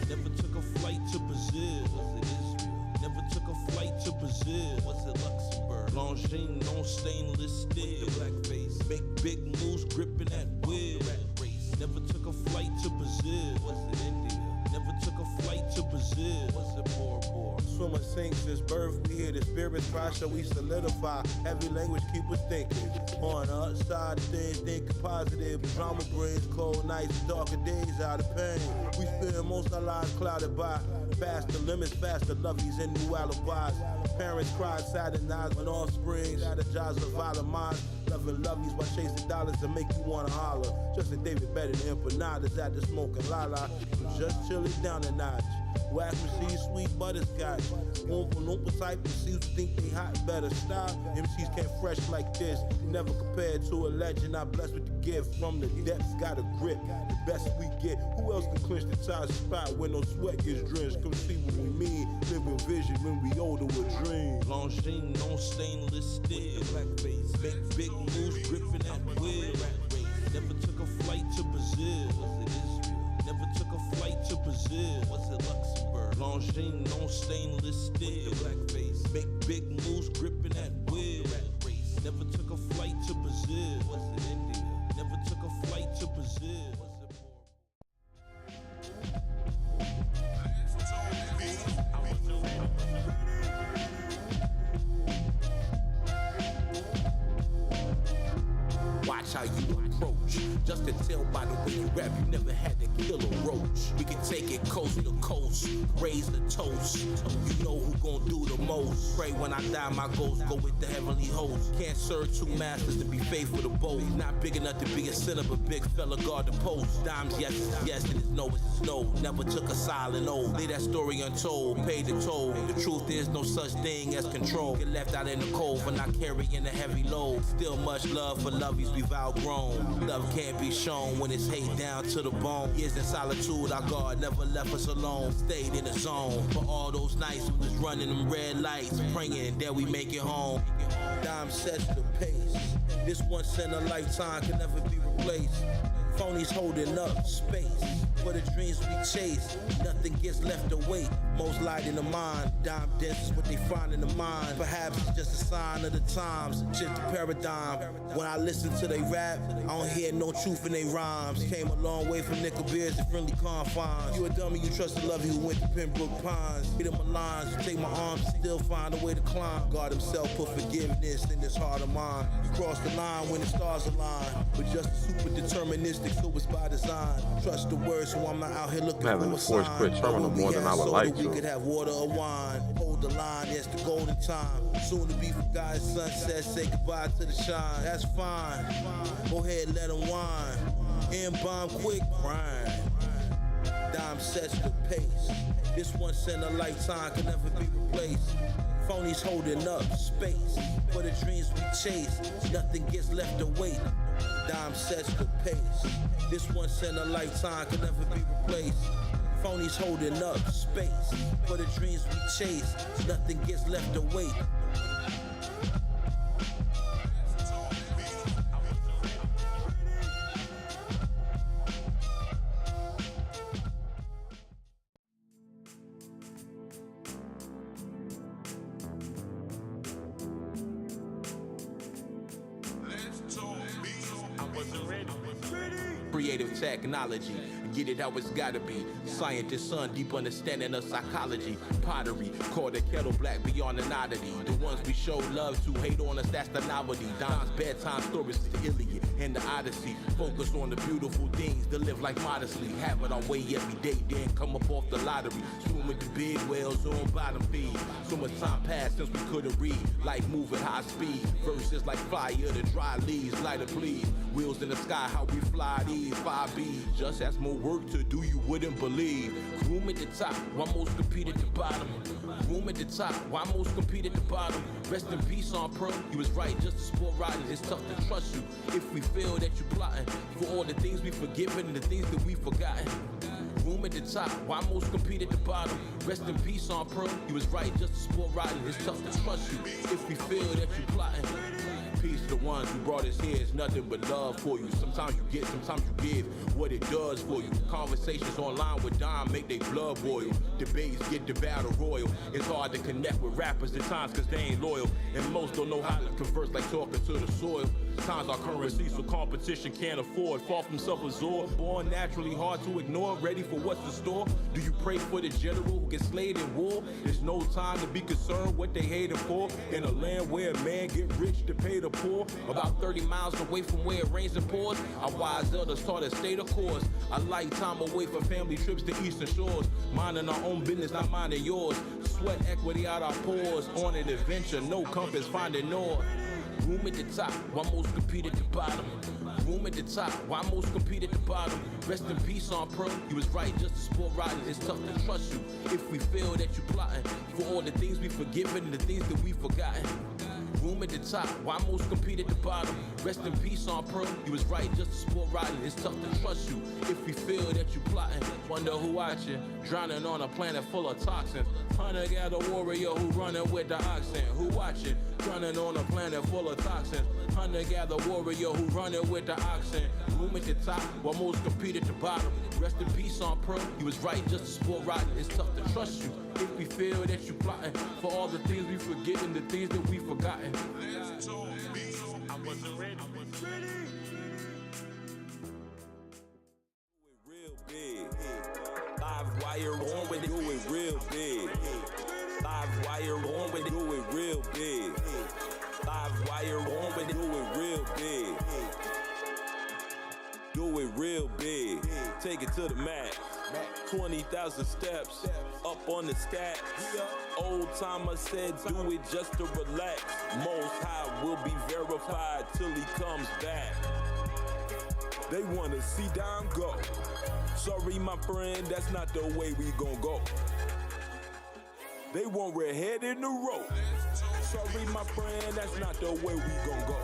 Never took a flight to Brazil. Was it Israel? Never took a flight to Brazil. Was it Luxembourg? Longines, no stainless steel. Blackface, big moves, gripping at will. Never took a flight to Brazil. Was it India? Never took a flight to Brazil. Was it Bora Bora? Swimmer sinks since birth, we hear the spirits cry, so we solidify. Heavy language keep us thinking. On the upside of things, thinking positive. Drama brings cold nights, darker days out of pain. We spend most our lives clouded by faster limits, faster loveys and new alibis. Parents cry sad nights when offspring strategize with violent minds. Loving loveys while chasing dollars to make you wanna holler. Justin David better than empanadas at the smoking lala. Just chill it down a notch. Wax receive sweet butterscotch. Oompa type MCs who think they hot better stop. MCs can't fresh like this. Never compared to a legend. I'm blessed with the gift from the depths. Got a grip. The best we get. Who else can clinch the top spot when no sweat gets drenched? Come see what we mean. Live with vision when we older with dreams. Longines, no stainless steel. Blackface, big moves, gripping at will. Never took a flight to Brazil. Was it Israel? Never took a flight to Brazil. Was it Luxembourg? Longines, no stainless steel. Blackface, big moves, gripping at will. Never took a flight to Brazil. Was it India? Never took a flight to Brazil. Was it Watch how you approach. Just to tell by the way you rap, you never had to kill a roach. We can take it coast to coast, raise the toast. You know who gon' do the most. Pray when I die, my ghost go with the heavenly host. Can't serve 2 masters to be faithful to both. Not big enough to be a sinner, but big fella guard the post. Dimes yes is yes, and it's no is no. Never took a silent oath. Leave that story untold, paid the toll. The truth is no such thing as control. Get left out in the cold for not carrying a heavy load. Still much love for loveys we've outgrown. Love can't be shown when it's hate down to the bone. Years in solitude, our God never left us alone. Stayed in the zone for all those nights we was running them red lights, praying that we make it home. Dime sets the pace. This once in a lifetime can never be replaced. Phonies holding up space for the dreams we chase. Nothing gets left to wait. Most light in the mind. Dime dense is what they find in the mind. Perhaps it's just a sign of the times. Shift the paradigm. When I listen to they rap, I don't hear no truth in they rhymes. Came a long way from nickel beers to friendly confines. You a dummy, you trust the love you went to Pembroke Pines. Hit my lines, you take my arms and still find a way to climb. God himself put forgiveness in this heart of mine. You cross the line when the stars align. But just a super deterministic Stick to it's by design. Trust the words, so I'm not out here looking having for a a force sign. quit terminal more than I would like We to. could have water or wine. Hold the line, it's the golden time. Soon to be forgotten, sunset, say goodbye to the shine. That's fine. Go ahead, let them whine. M-bomb quick, grind. Dime sets the pace. This once in a lifetime can never be replaced. Phonies holding up space for the dreams we chase. Nothing gets left to wait. Dime sets the pace. This once in a lifetime can never be replaced. Phonies holding up space for the dreams we chase. Nothing gets left to wait. Creative technology, get it how it's gotta be. Scientist son, deep understanding of psychology. Pottery, call the kettle black beyond an oddity. The ones we show love to, hate on us, that's the novelty. Don's bedtime stories, the Iliad and the Odyssey. Focus on the beautiful things, to live life modestly. Have it our way every day, then come up off the lottery. Swim with the big whales on bottom feed. So much time passed since we couldn't read. Life move at high speed. Verses like fire, the dry leaves, lighter please. Wheels in the sky, how we fly these 5Bs. Just as more work to do, you wouldn't believe. Room at the top, why most compete at the bottom. Room at the top, why most compete at the bottom. Rest in peace on Pro, you was right, just a sport riding. It's tough to trust you if we feel that you plotting. For all the things we forgiven and the things that we forgotten. Room at the top, why most compete at the bottom. Rest in peace on Pro, you was right, just a sport riding. It's tough to trust you if we feel that you plotting. Peace to the ones who brought us here, it's nothing but love for you. Sometimes you get, sometimes you give what it does for you. Conversations online with Dom make they blood boil. Debates get the battle royal. It's hard to connect with rappers at times cause they ain't loyal. And most don't know how to converse like talking to the soil. Times our currency so competition can't afford. Far from self-absorbed, born naturally hard to ignore. Ready for what's in store? Do you pray for the general who gets slayed in war? There's no time to be concerned what they hating for. In a land where a man get rich to pay the poor. About 30 miles away from where it rains and pours. Our wise elders taught us stay the course. A lifetime away from family trips to eastern shores. Minding our own business, not minding yours. Sweat equity out our pores. On an adventure, no compass, finding north. Room at the top, why most compete at the bottom. Room at the top, why most compete at the bottom. Rest in peace on Pro, you was right, just a sport riding. It's tough to trust you if we feel that you plotting. For all the things we forgiven and the things that we forgotten. Room at the top, why most compete at the bottom. Rest in peace on Pro, you was right, just a sport riding. It's tough to trust you if we feel that you plotting. Wonder who watching, drowning on a planet full of toxins. Hunter-gatherer warrior who running with the oxen. Who watching, drowning on a planet full of toxins. Hunter-gatherer warrior who running with the oxen. Room at the top, while most compete at the bottom. Rest in peace on Pro, you was right, just a sport riding. It's tough to trust you if we feel that you plotting. For all the things we forget and the things that we forgotten. I wasn't ready. Real big. Live wire on with it, do it real big. Live wire on with it, do it real big. Live wire on with it, do it real big. Do it real big. Take it to the max. 20,000 steps up on the stats. Old timer said do it just to relax. Most High will be verified till he comes back. They wanna see Dom go. Sorry my friend, that's not the way we gon' go. They want red head in the road. Sorry my friend, that's not the way we gon' go.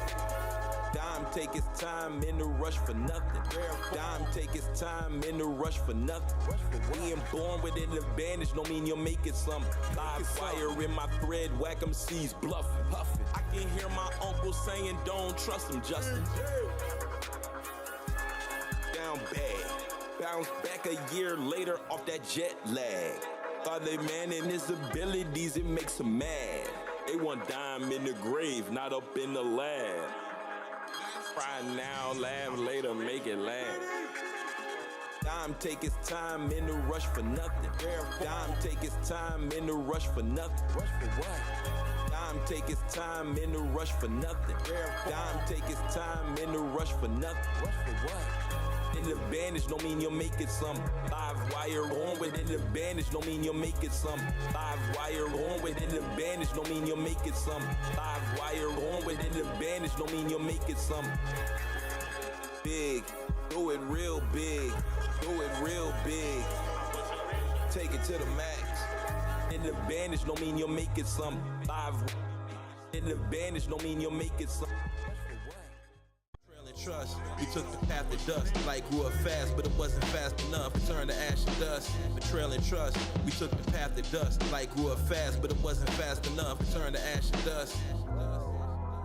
Dime take his time in the rush for nothing. Dime take his time in the rush for nothing. Being born with an advantage don't mean you're making something. Live fire in my thread, whack 'em C's bluffing. I can hear my uncle saying don't trust him, Justin. Down bad, bounce back a year later off that jet lag. Are they manning his abilities? It makes them mad. They want Dime in the grave, not up in the lab. Cry now, laugh later, make it laugh. Dime take his time in the rush for nothing. Dime take his time in the rush for nothing. Rush for what? Dime take his time in the rush for nothing. Dime take his time in the rush for nothing. Rush for what? an advantage, don't mean you'll make it some. Live wire on with an advantage, don't mean you'll make it some. Live wire on with an advantage, don't mean you'll make it some. Live wire on with an advantage, don't mean you'll make it some. Big, do it real big, do it real big. Take it to the max. An advantage don't mean you'll make it some. Live. An advantage don't mean you'll make it some. Trust, we took the path of dust, like grew up fast, but it wasn't fast enough. It turned to ash and dust. Betrayal and trust, we took the path of dust, like grew up fast, but it wasn't fast enough. It turned to ash and dust.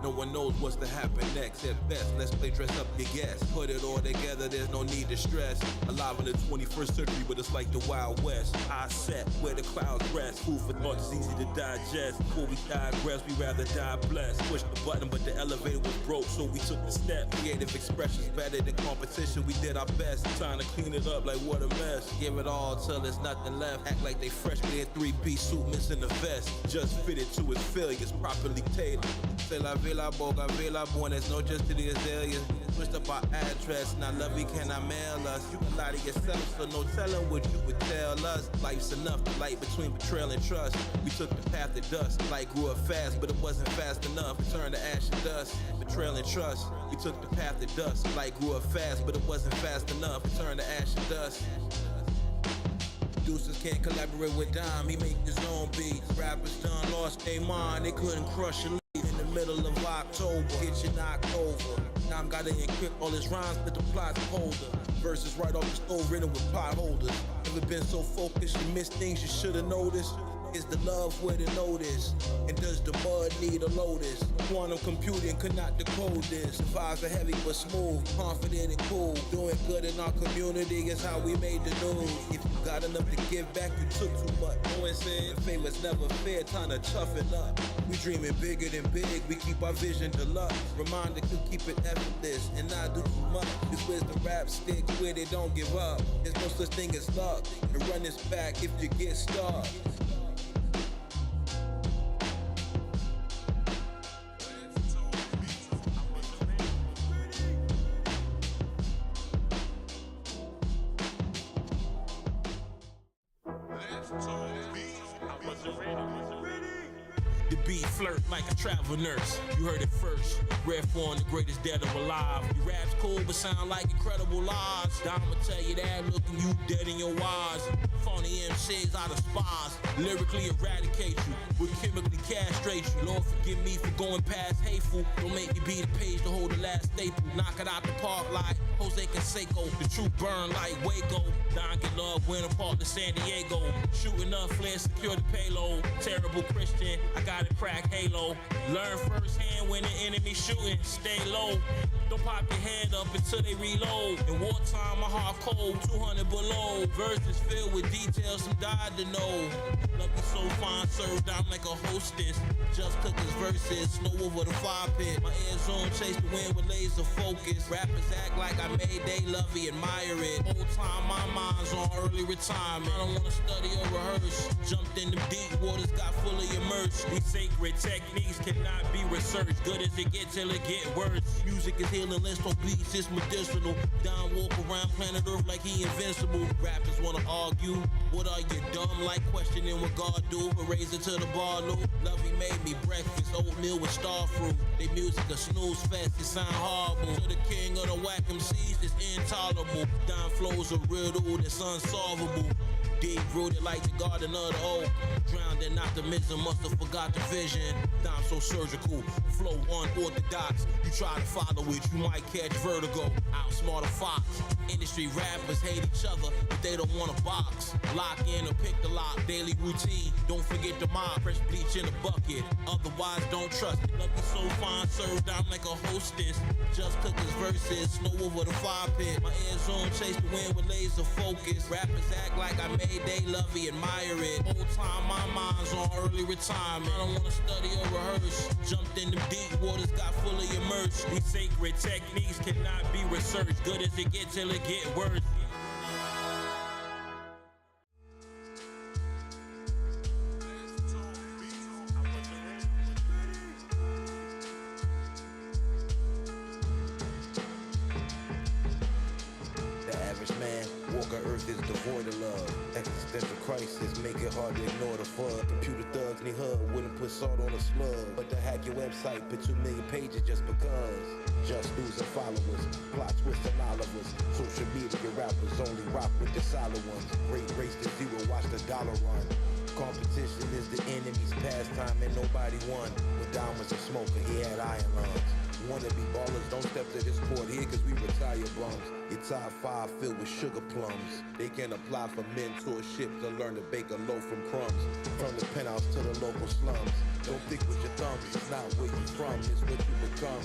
No one knows what's to happen next. At best, let's play dress up your guess. Put it all together, there's no need to stress. Alive in the 21st century, but it's like the Wild West. I set where the clouds rest. Food for thought is easy to digest. Before we digress, we rather die blessed. Push the button, but the elevator was broke, so we took the step. Creative expressions better than competition. We did our best, trying to clean it up like what a mess. Give it all till there's nothing left. Act like they fresh with their 3-piece suit missing the vest. Just fitted to his failures, properly tailored. C'est la villa, boga villa, buenas noches to the azaleas. Switched up our address, now lovey can I mail us? You can lie to yourself, so no telling what you would tell us. Life's enough, the light between betrayal and trust. We took the path of dust, light grew up fast, but it wasn't fast enough. It turned to ash and dust. Betrayal and trust, we took the path of dust, light grew up fast, but it wasn't fast enough. It turned to ash and dust. Producers can't collaborate with Dime, he make his own beats. Rappers done lost their mind, they couldn't crush a leaf. In the middle of October, get you knocked over. Now I'm gotta encrypt all his rhymes, but the plot's colder. Verses right off the stove written with pot holders. Never been so focused, you miss things you should've noticed. Is the love where the notice? And does the mud need a lotus? Quantum computing could not decode this. Survives are heavy but smooth, confident and cool. Doing good in our community is how we made the news. If you got enough to give back, you took too much. No one said favor's never fair, time to toughen up. We dreaming bigger than big, we keep our vision deluxe. Reminder to keep it effortless and not do too much. This wisdom rap stick with it, don't give up. There's no such thing as luck, and run this back if you get stuck. The beat flirt like a travel nurse. You heard it first. Red Fawn, the greatest dead of alive. Your rap's cool but sound like incredible lies. Now I'ma tell you that, looking you dead in your eyes. Phony MCs out of spies. Lyrically eradicate you, would chemically castrate you. Lord forgive me for going past hateful. Don't make me be the page to hold the last staple. Knock it out the park like Jose Canseco. The truth burn like Waco. Don get love, win apart to San Diego. Shooting up, flare, secure the payload. Terrible Christian, I got a crack halo. Learn firsthand when the enemy shooting. Stay low. Don't pop your head up until they reload. In wartime, my heart cold, 200 below. Verses filled with details, some died to know. Love me so fine, served out like a hostess. Just cook his verses, snow over the fire pit. My ear zone chase the wind with laser focus. Rappers act like I made they love it, admire it. Whole time my mind's on early retirement. I don't wanna study or rehearse. Jumped in the deep waters, got fully immersed. These sacred techniques cannot be researched. Good as it gets till it get worse. Music is healing, let's no beats, it's medicinal. Don walk around planet Earth like he invincible. Rappers wanna argue, what are you dumb? Like questioning what God do, but raise it to the bar, Lou. Lovey made me breakfast, oatmeal with star fruit. They music a snooze fest, it sound horrible. To the king of the whack MCs, it's intolerable. Don flows a riddle that's unsolvable. Deep rooted like the garden of the oak. Drowned in optimism, must have forgot the vision. Dime so surgical, flow unorthodox. You try to follow it, you might catch vertigo. Outsmart a fox. Industry rappers hate each other, but they don't want to box. Lock in or pick the lock, daily routine. Don't forget the mob, fresh bleach in a bucket. Otherwise, don't trust it. Love me so fine, served out like a hostess. Just cook his verses, snow over the fire pit. My ear zone chase the wind with laser focus. Rappers act like I made they lovey, admire it. Whole time my mind's on early retirement. I don't wanna study or rehearse. Jumped in the deep waters, got fully immersed. These sacred techniques cannot be researched. Good as it gets till it get worse. is devoid of love. Existential crisis make it hard to ignore the FUD. Computer thugs need HUD, wouldn't put salt on a slug. But to hack your website, put 2 million pages just because. Just losing followers, plot twisting Olivers. Social media rappers only rock with the solid ones. Great race to zero, watch the dollar run. Competition is the enemy's pastime and nobody won. When Don was a smoker, he had iron lungs. Wanna be ballers, don't step to this court here cause we retire bums. Your top 5 filled with sugar plums. They can apply for mentorship to learn to bake a loaf from crumbs. From the penthouse to the local slums. Don't think with your thumbs, it's not where you from, it's what you become.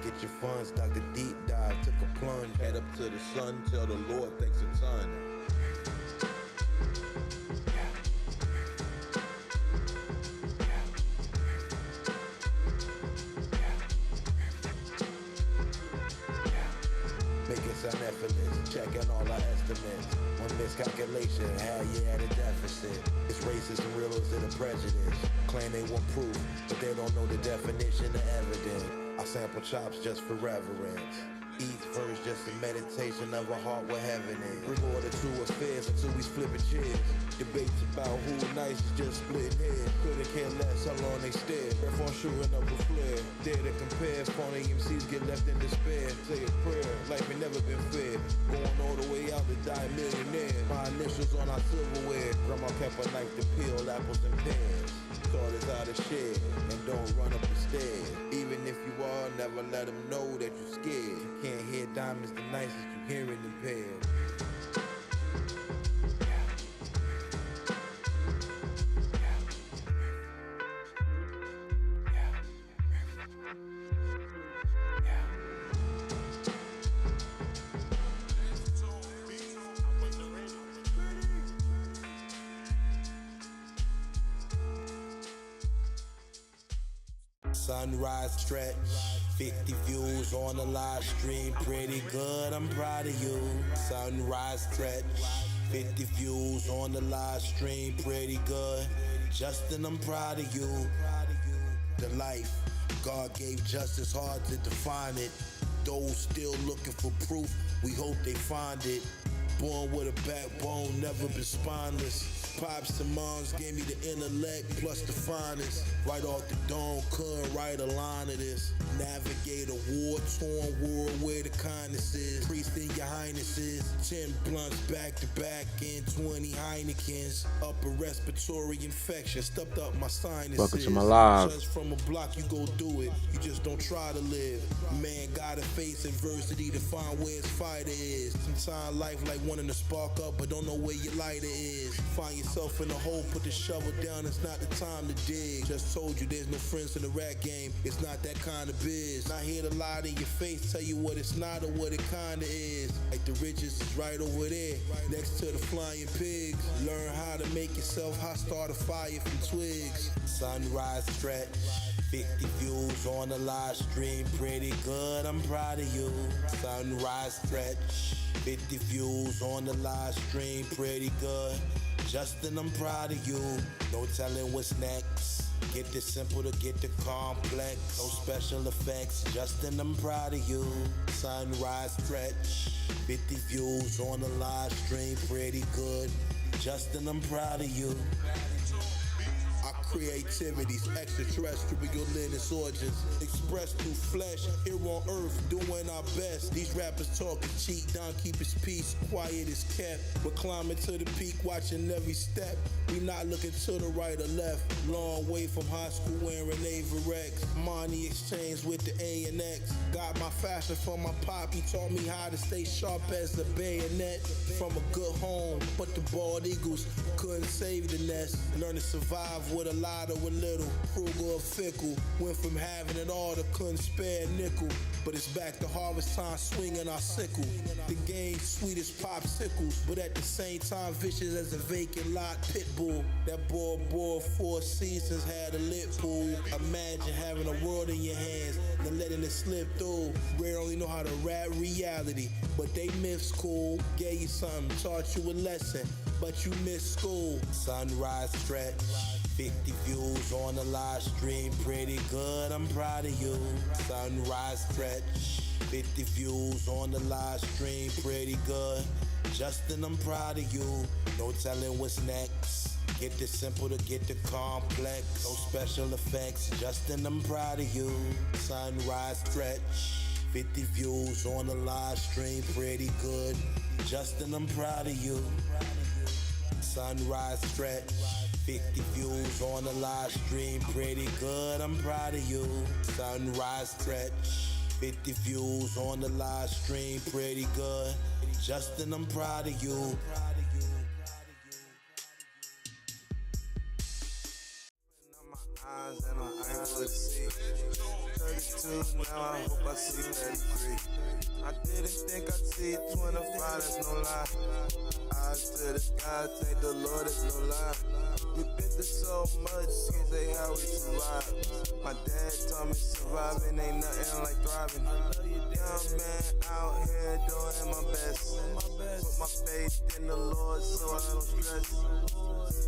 Get your funds, Dr. Deep Dive, took a plunge. Head up to the sun, tell the Lord thanks a ton. Checking all our estimates. One miscalculation had you at a deficit. It's racism real or is it a prejudice? Claim they want proof, but they don't know the definition of evidence. I sample chops just for reverence. Each verse just a meditation of a heart where heaven is. Bring order to affairs until we flipping chairs. Debates about who nice is just splitting heads. Couldn't care less how long they stare. Breath on shooting up a flare. Dare to compare, phony MCs get left in despair. Say a prayer, life ain't never been fair. Going all the way out to die millionaire. My initials on our silverware. Grandma kept a knife to peel apples and pears. Taught us how to share and don't run up the stairs. Even if you are, never let them know that you're scared. You can't hear diamonds the nicest you hearing impaired. Sunrise stretch, 50 views on the live stream, pretty good, I'm proud of you. Sunrise stretch, 50 views on the live stream, pretty good. Justin, I'm proud of you. The life God gave justice, hard to define it. Those still looking for proof, we hope they find it. Born with a backbone, never been spineless. Pops and moms gave me the intellect plus the finest. Right off the dome, couldn't write a line of this. Navigate a war-torn world where the kindness is. Priest in your highnesses, 10 blunts back to back and 20 Heinekens. Upper respiratory infection, stuffed up my sinuses. Welcome to my live. Just from a block, you go do it. You just don't try to live. Man gotta face adversity to find where his fighter is. Sometimes life like wanting to spark up, but don't know where your lighter is. Find yourself in a hole, put the shovel down, it's not the time to dig. Just told you there's no friends in the rap game, it's not that kind of biz. Not here to lie to your face, tell you what it's not or what it kinda is. Like the riches is right over there, next to the flying pigs. Learn how to make yourself hot, start a fire from twigs. Sunrise stretch, 50 views on the live stream, pretty good, I'm proud of you. Sunrise stretch, 50 views on the live stream, pretty good. Justin, I'm proud of you. No telling what's next. Get the simple to get the complex. No special effects. Justin, I'm proud of you. Sunrise stretch, 50 views on the live stream, pretty good. Justin, I'm proud of you. Our creativity's extraterrestrial lineage origins expressed through flesh here on earth, doing our best. These rappers talking cheat, Don keep his peace, quiet is kept. We're climbing to the peak, watching every step. We not looking to the right or left. Long way from high school wearing Averex. Money exchange with the A&X. Got my fashion from my pop, he taught me how to stay sharp as a bayonet. From a good home, but the bald eagles couldn't save the nest. Learn to survive with a lot or a little, frugal or fickle. Went from having it all to couldn't spare a nickel. But it's back to harvest time, swinging our sickle. The game sweet as popsicles, but at the same time vicious as a vacant lot pit bull. That boy 4 seasons had a lit pool. Imagine having a world in your hands, then letting it slip through. Rare only know how to rap reality, but they myths cool. Gave you something, taught you a lesson, but you missed school. Sunrise stretch, 50 views on the live stream, pretty good, I'm proud of you. Sunrise stretch, 50 views on the live stream, pretty good. Justin, I'm proud of you. No telling what's next. Get the simple to get the complex. No special effects. Justin, I'm proud of you. Sunrise stretch. 50 views on the live stream, pretty good. Justin, I'm proud of you. Sunrise stretch. 50 views on the live stream, pretty good. I'm proud of you. Sunrise stretch. 50 views on the live stream, pretty good. Justin, I'm proud of you. And I'm thankful to see 32, now I hope I see 33. I didn't think I'd see 25, that's no lie. Eyes to the sky, thank the Lord, it's no lie. We've been through so much, can't say how we survive. My dad told me surviving ain't nothing like thriving. Young man out here doing my best. Put my faith in the Lord so I don't stress.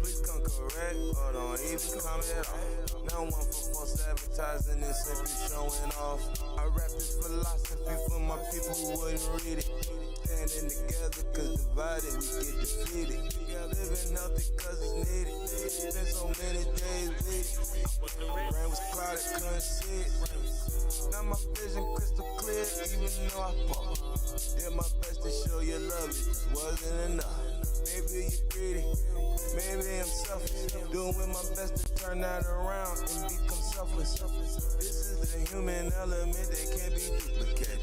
Please come correct or don't even come at all. Now one for false advertising and simply showing off. I rap this philosophy for my people who wouldn't read it. Standing together cause divided we get defeated. Living healthy cause it's needed. Spent so many days with it. Rain was clouded, couldn't see it. Now my vision crystal clear even though I fall. Did my best to show you love, it just wasn't enough. Maybe you're greedy, maybe I'm selfish. Doing my best to turn that around and become selfless. This is the human element that can't be duplicated.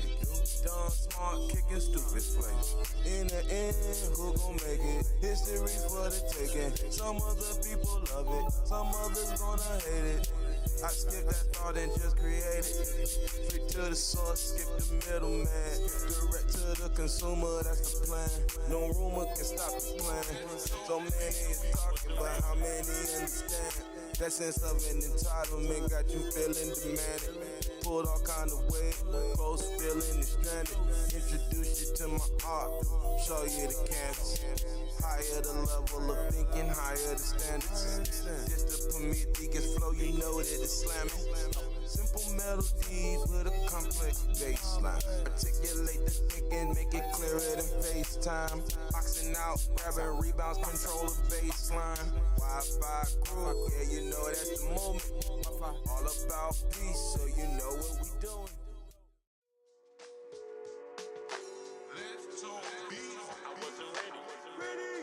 Dumb, smart, kicking stupid plays. In the end, who gon' make it? History for the taking. Some other people love it, some others gonna hate it. I skip that thought and just create it. Straight to the source, skip the middleman. Direct to the consumer, that's the plan. No rumor can stop the plan. So many is talking, but how many understand? That sense of an entitlement got you feeling demanded. Pulled all kind of weight, close feeling is stranded. Introduce you to my art, show you the canvas. Higher the level of thinking, higher the standards. Just the Prometheus flow, you know that it's slamming. Simple melodies with a complex bass line. Articulate the thinking, make it clearer than FaceTime. Boxing out, grabbing rebounds, control the baseline. Wi-Fi crew, yeah, you know that's the moment. All about peace, so you know what we doing. Let's talk beat. I wasn't ready.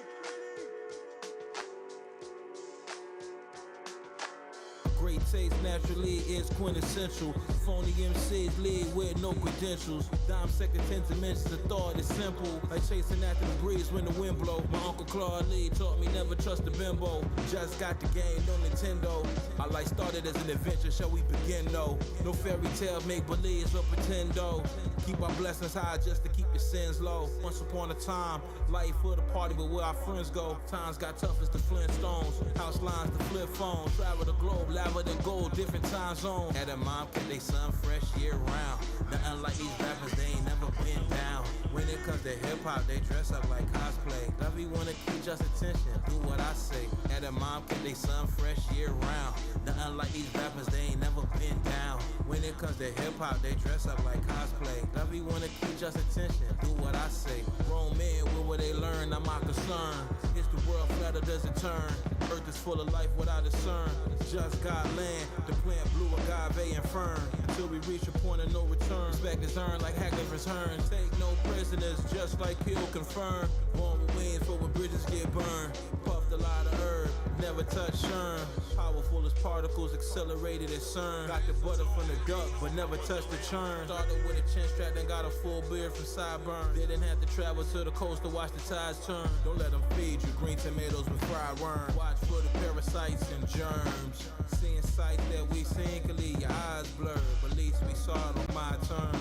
Great taste naturally is quintessential. Phony MCs lead with no credentials. Dime second 10 dimensions of thought is simple. Like chasing after the breeze when the wind blow. My Uncle Claude Lee taught me never trust a bimbo. Just got the game, no Nintendo. My life started as an adventure, shall we begin though? No fairy tale, make believes or pretend though. Keep our blessings high just to keep your sins low. Once upon a time, life for the party, but where our friends go. Times got tough as the Flintstones. House lines, the flip phones. Travel the globe, lava than gold, different time zone. Had a mom kept they son fresh year round. Nothing like these rappers, they ain't never been down. When it comes to hip hop, they dress up like cosplay. Lovey wanna keep just attention, do what I say. Had a mom kept they son fresh year round. Nothing like these rappers, they ain't never been down. When it comes to hip hop, they dress up like cosplay. Lovey wanna keep just attention, do what I say. Grown men, where will they learn? Not my concern. Is the world flat or does it turn? Earth is full of life without a discern. Just God land, the plant blue agave and fern. Until we reach a point of no return. Respect is earned like Hackers return. Take no prisoners, just like Hill confirmed. Born with wings for when bridges get burned. Puffed a lot of herb, never touch churn. Powerful as particles, accelerated as CERN. Got the butter from the duck, but never touched the churn. Started with a chin strap, then got a full beard from sideburn. Didn't have to travel to the coast to watch the tides turn. Don't let them feed you green tomatoes with fried worms. Watch for the parasites and germs. Seeing sights that we seen can leave your eyes blurred, but at least we saw it on my terms.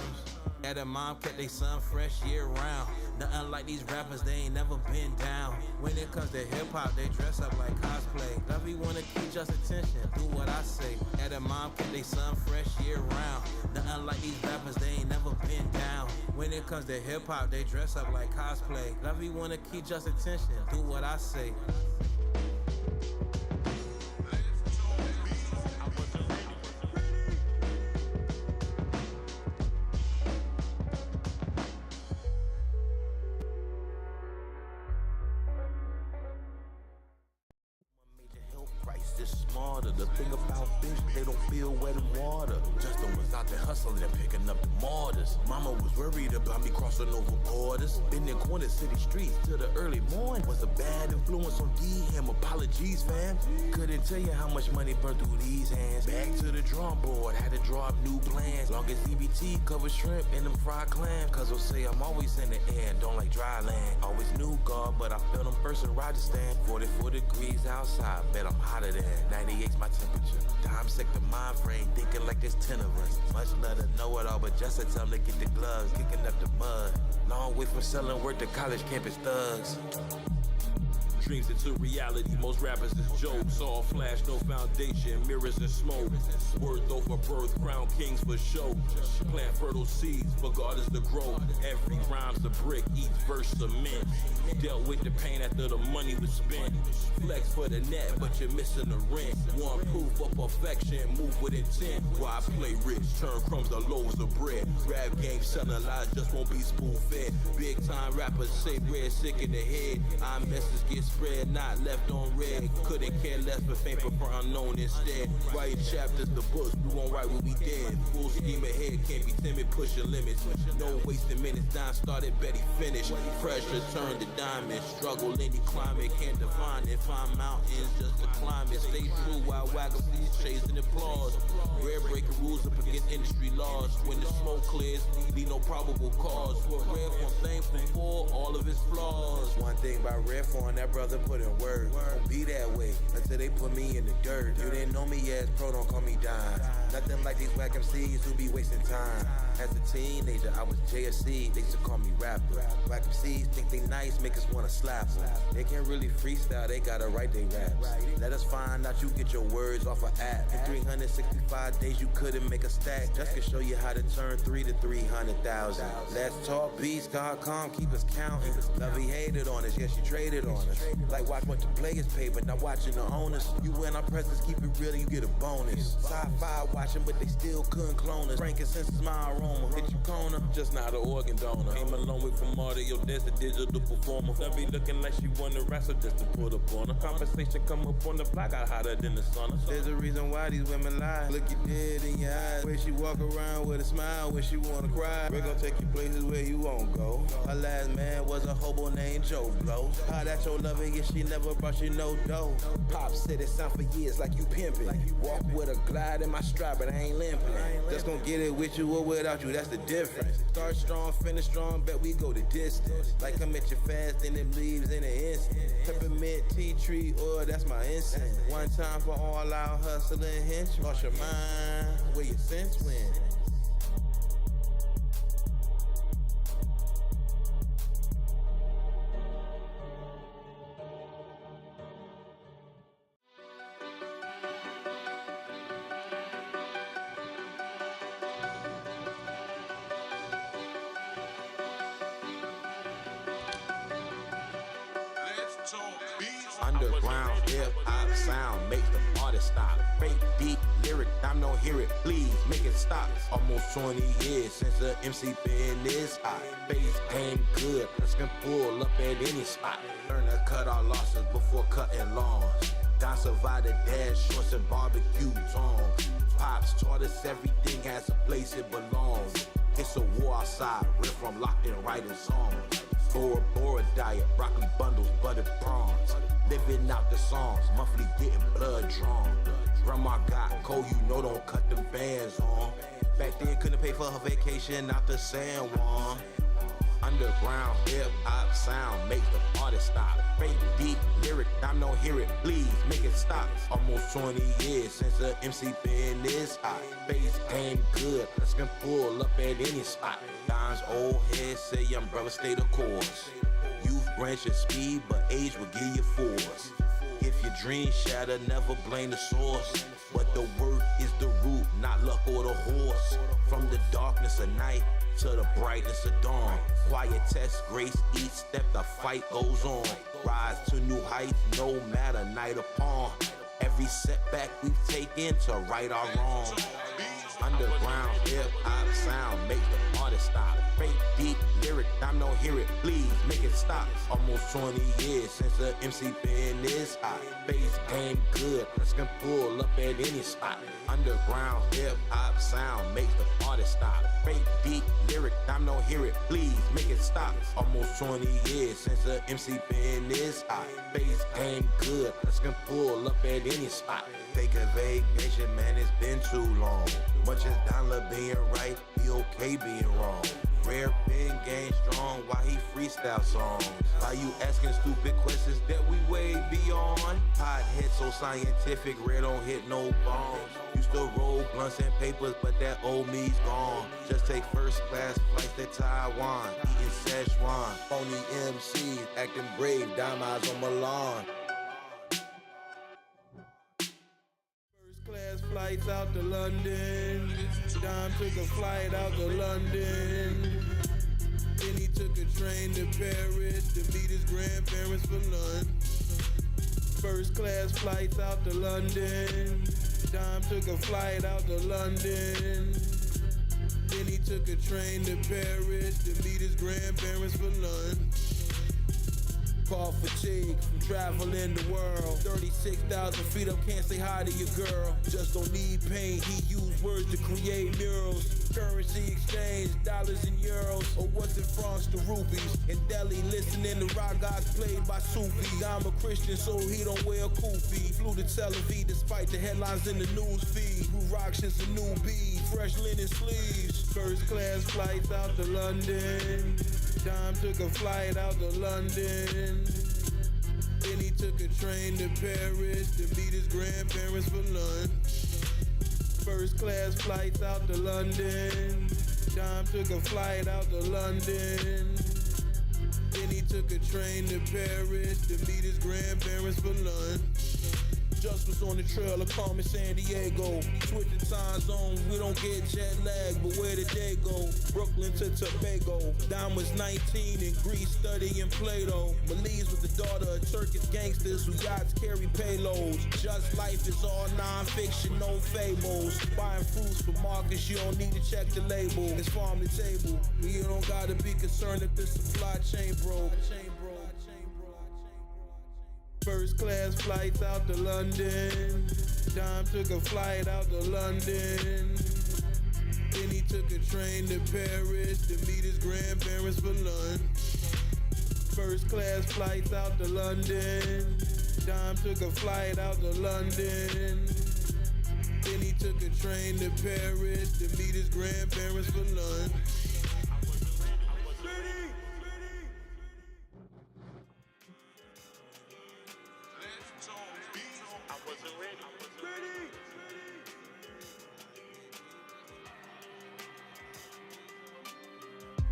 Had a mom kept they son fresh year round. Nothing like these rappers, they ain't never been down. When it comes to hip hop, they dress up like cosplay. Lovey wanna keep just attention, do what I say. Had a mom kept they son fresh year round. Nothing like these rappers, they ain't never been down. When it comes to hip hop, they dress up like cosplay. Lovey wanna keep just attention, do what I say. smarter. The thing about fish, they don't feel wet in water. Justin was out there hustling and picking up the mortars. Mama was worried about me crossing over borders. Been in corner city streets till the early morning. Was a bad influence on D-Ham. Apologies, fam. Couldn't tell you how much money burned through these hands. Back to the drawing board, had to draw up new plans. Long as CBT covers shrimp and them fried clams. Cause they'll say I'm always in the air, don't like dry land. Always knew God, but I felt them first in Rajasthan. 44 degrees outside, bet I'm hotter than 98's my temperature. Time sick the mind frame, thinking like there's 10 of us. Much love to know it all, but just a time to get the gloves, kicking up the mud. Long way from selling work to college campus thugs. Dreams into reality, most rappers is jokes. All flash, no foundation, mirrors and smoke. Worth over birth, crown kings for show. Plant fertile seeds for God is the growth. Every rhyme's a brick, each verse cement. Dealt with the pain after the money was spent. Flex for the net, but you're missing the rent. Want proof of perfection, move with intent. Why I play rich, turn crumbs to loaves of bread. Rap game selling lies just won't be spoon fed. Big time rappers say red, sick in the head. Our message gets spread, not left on red. Couldn't care less for fame for unknown instead. Writing chapters, the books, we won't write when we dead. Full scheme ahead, can't be timid, pushing limits. No wasting minutes, Don started, Betty finished. Pressure turned to diamond. Struggle any climate, can't define it. Find mountains, just a climate. Stay true while wagging these chasing applause. Rare breaking rules up against industry laws. When the smoke clears, leave no probable cause. What Redform thankful for, all of his flaws. One thing about Redform, that brother put in work. Don't be that way until they put me in the dirt. You didn't know me as pro, don't call me Don. Nothing like these whack MCs who be wasting time. As a teenager, I was JSC, they used to call me rapper. Whack MCs think they nice, make us wanna slap them. They can't really freestyle, they gotta write their raps. Let us find out you get your words off an app. In 365 days you couldn't make a stack. Just to show you how to turn 3 to 300,000. Let's talk beats, God calm, keep us counting. Lovey hated on us, yeah she traded on us. Like watch what the players pay, but not watching the owners. You win our presence, keep it real, you get a bonus. Sci-fi watching, but they still couldn't clone us. Frankincense is my aroma, hit you corner, just not an organ donor. Came a long way from audio, there's a digital performer. That be looking like she won the wrestle just to put up on her. Conversation come up on the block, got hotter than the sun. There's a reason why these women lie. Look you dead in your eyes. Where she walk around with a smile when she wanna cry. We're gonna take you places where you won't go. Her last man was a hobo named Joe Blow. How that your lover, yeah, she never brought you no dough. Pop said it sound for years like you pimpin'. Walk with a glide in my stride, but I ain't limping. Just gon' get it with you or without you, that's the difference. Start strong, finish strong, bet we go the distance. Like come at you fast and them leaves in an instant. Peppermint, tea tree, oil, that's my incense. One time for all our hustling hints. Lost your mind, where your sense went. Underground hip-hop sound makes the artist stop. Fake deep lyric, I'm don't hear it, please make it stop. Almost 20 years since the MC been this hot. Bass game good, us can pull up at any spot. Learn to cut our losses before cutting lawns. Don survived the dash, shorts and barbecue tongs. Pops taught us everything has a place it belongs. It's a war outside, riff from locked in writing songs. Bora Bora diet, broccoli bundles, buttered prawns. Living out the songs, monthly getting blood drawn. Grandma got cold, you know don't cut them bands on. Back then couldn't pay for her vacation out the San Juan. Underground hip-hop sound make the artist stop. Fake deep lyric, I don't hear it, please make it stop. Almost 20 years since the MC been this hot. Bass game good, us can pull up at any spot. Don's old head say young brother stay the course. Youth branch your speed, but age will give you force. If your dreams shatter, never blame the source. But the work is the root, not luck or the horse. From the darkness of night to the brightness of dawn. Quiet test, grace, each step the fight goes on. Rise to new heights, no matter night or pawn. Every setback we've taken to right our wrong. Underground hip-hop sound make the artist stop. Fake deep lyric, time don't hear it, please make it stop. Almost 20 years since the MC been this hot. Bass game good, let's can pull up at any spot. Underground hip-hop sound makes the artist stop. Fake deep lyric, time don't hear it, please make it stop. Almost 20 years since the MC been this hot. Bass game good, let's can pull up at any spot. Take a vacation, man, it's been too long. Much as dollar being right, be okay being wrong. Rare pen game strong while he freestyle songs. Why you asking stupid questions that we way beyond? Pothead so scientific, rare don't hit no bombs. Used to roll blunts and papers, but that old me's gone. Just take first class flights to Taiwan, eating Szechuan. Phony MCs acting brave, dime eyes on Milan. Class flights out to London. Dime took a flight out to London. Then he took a train to Paris to meet his grandparents for lunch. First class flights out to London. Dime took a flight out to London. Then he took a train to Paris to meet his grandparents for lunch. Call fatigue from traveling the world. 36,000 feet up, can't say hi to your girl. Just don't need pain, he used words to create murals. Currency exchange, dollars and euros. Or was it France to rupees? In Delhi, listening to ragas played by Sufis. I'm a Christian, so he don't wear kufi. Flew to Tel Aviv despite the headlines in the news feed. Grew rocks since a new bead, fresh linen sleeves. First class flights out to London. Dime took a flight out to London. Then he took a train to Paris to meet his grandparents for lunch. First class flights out to London. Dime took a flight out to London. Then he took a train to Paris to meet his grandparents for lunch. Just was on the trail of Carmen San Diego. Switching time zones, we don't get jet lag, but where did they go? Brooklyn to Tobago. Dime was 19 in Greece studying Plato. Malise was the daughter of Turkish gangsters who yachts carry payloads. Just life is all non-fiction, no fables. Buying fruits for markets, you don't need to check the label. It's farm to table. You don't gotta be concerned if the supply chain broke. First class flights out to London. Dime took a flight out to London. Then he took a train to Paris to meet his grandparents for lunch. First class flights out to London. Dime took a flight out to London. Then he took a train to Paris to meet his grandparents for lunch.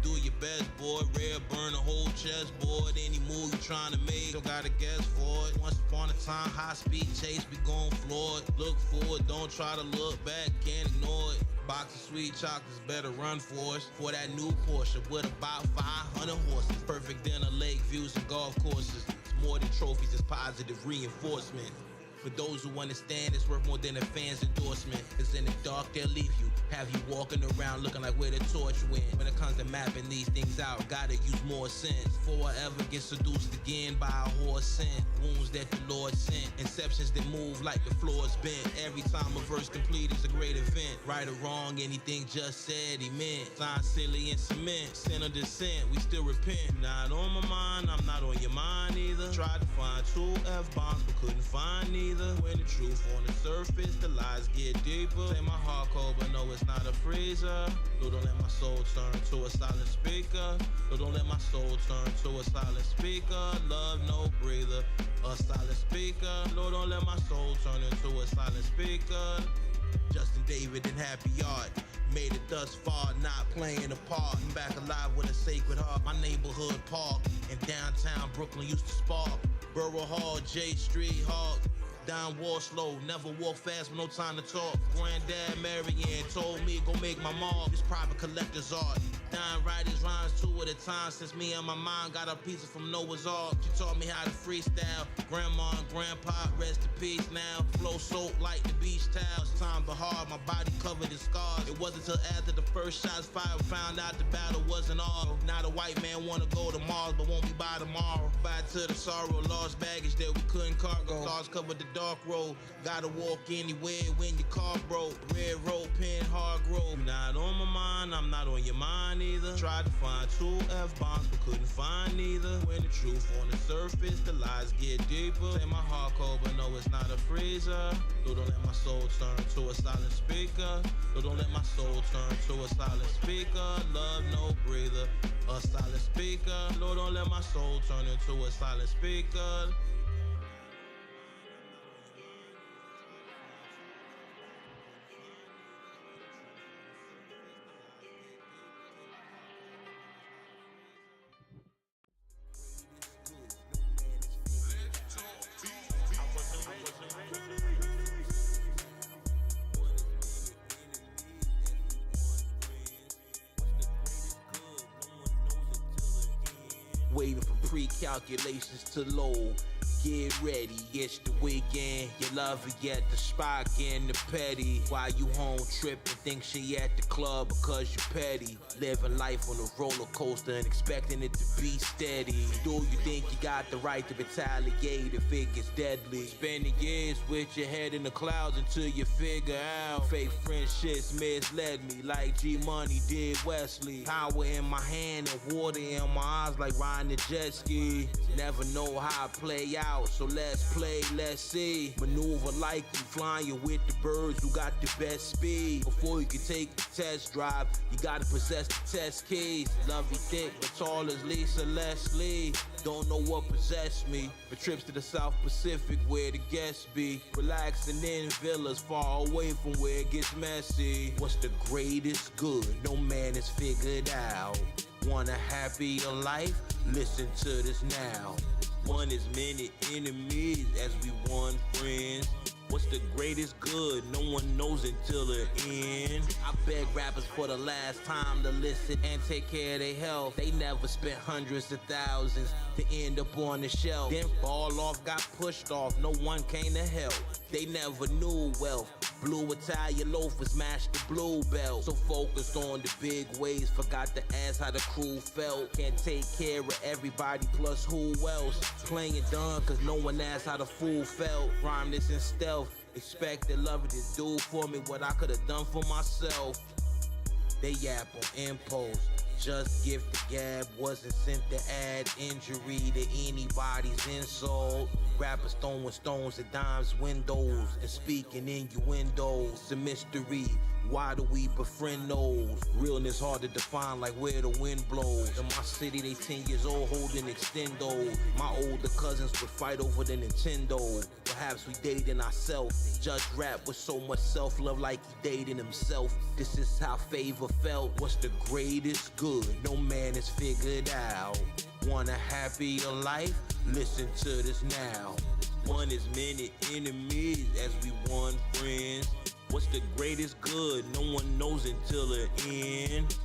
Do your best, boy. Rare burn a whole chessboard. Any move you trying to make, don't gotta guess for it. Once upon a time, high speed chase, we gon' floor it. Look forward, don't try to look back, can't ignore it. Box of sweet chocolates, better run for us. For that new Porsche with about 500 horses. Perfect dinner, lake views, and golf courses. It's more than trophies, it's positive reinforcement. For those who understand, it's worth more than a fan's endorsement. Cause in the dark, they'll leave you. Have you walking around looking like where the torch went. When it comes to mapping these things out, gotta use more sense. Before I ever get seduced again by a horse scent. Wounds that the Lord sent. Inceptions that move like the floor's bent. Every time a verse complete is a great event. Right or wrong, anything just said he meant. Sign silly and cement. Sin or descent, we still repent. Not on my mind, I'm not on your mind either. Tried to find 2 F-bombs, but couldn't find neither. When the truth on the surface, the lies get deeper. Say my heart cold, but no, it's not a freezer. No, don't let my soul turn to a silent speaker. No, don't let my soul turn to a silent speaker. Love, no breather, a silent speaker. Lord, don't let my soul turn into a silent speaker. Justin David and Happy Art. Made it thus far, not playing a part. I'm back alive with a sacred heart. My neighborhood park in downtown Brooklyn used to spark. Borough Hall, J Street, Hawk. Down walk slow, never walk fast with no time to talk. Granddad Marianne told me go make my mark. This private collector's art. Dying write these rhymes 2 at a time since me and my mom got a pizza from Noah's Ark. She taught me how to freestyle. Grandma and grandpa, rest in peace now. Flow soaked like the beach towels. Time but hard, my body covered in scars. It wasn't till after the first shots fired, found out the battle wasn't all. Now the white man wanna go to Mars, but won't be by tomorrow. Bye to the sorrow, lost baggage that we couldn't cargo. Cars covered the dark road. Gotta walk anywhere when your car broke. Red road, pen, hard grove. Not on my mind, I'm not on your mind either. Tried to find 2 F-bombs, but couldn't find neither. When the truth on the surface, the lies get deeper. Say my heart cold, but no, it's not a freezer. So don't let my soul turn to a silent speaker. So don't let my soul turn to a silent speaker. Love no breather, a silent speaker. Lord, don't let my soul turn into a silent speaker. Waiting for pre-calculations to load. Get ready, it's the weekend. Your lover at the spot getting the petty. While you home tripping, think she at the club because you petty. Living life on a roller coaster and expecting it to be steady. Do you think you got the right to retaliate if it gets deadly? Spending years with your head in the clouds until you figure out fake friendships misled me like G-Money did Wesley. Power in my hand and water in my eyes like riding a jet ski. Never know how I play out, so let's play, let's see. Maneuver like you flying with the birds who got the best speed. Before you can take the test drive, you gotta possess the test keys. Lovey thick, but tall as Lisa Leslie. Don't know what possessed me, but trips to the South Pacific where the guests be. Relaxing in villas far away from where it gets messy. What's the greatest good? No man has figured out. Want a happier life? Listen to this now. One as many enemies as we want friends. What's the greatest good? No one knows until the end. I beg rappers for the last time to listen and take care of their health. They never spent hundreds of thousands to end up on the shelf. Then fall off, got pushed off, no one came to help. They never knew wealth. Blue Italian loafers smashed the blue belt. So focused on the big waves, forgot to ask how the crew felt. Can't take care of everybody, plus who else? Playing dumb cause no one asked how the fool felt. Rhyme this in stealth, expect the lover to do for me what I could've done for myself. They yap on impulse, just gift the gab, wasn't sent to add injury to anybody's insult. Rappers throwing stones at dimes windows and speaking innuendos. It's a mystery, why do we befriend those? Realness hard to define like where the wind blows. In my city they 10 years old holding extendo. My older cousins would fight over the Nintendo. Perhaps we dating ourselves. Judge rap with so much self-love like he dating himself. This is how favor felt. What's the greatest good? No man has figured out. Want a happier life? Listen to this now. One as many enemies as we want friends. What's the greatest good? No one knows until the end.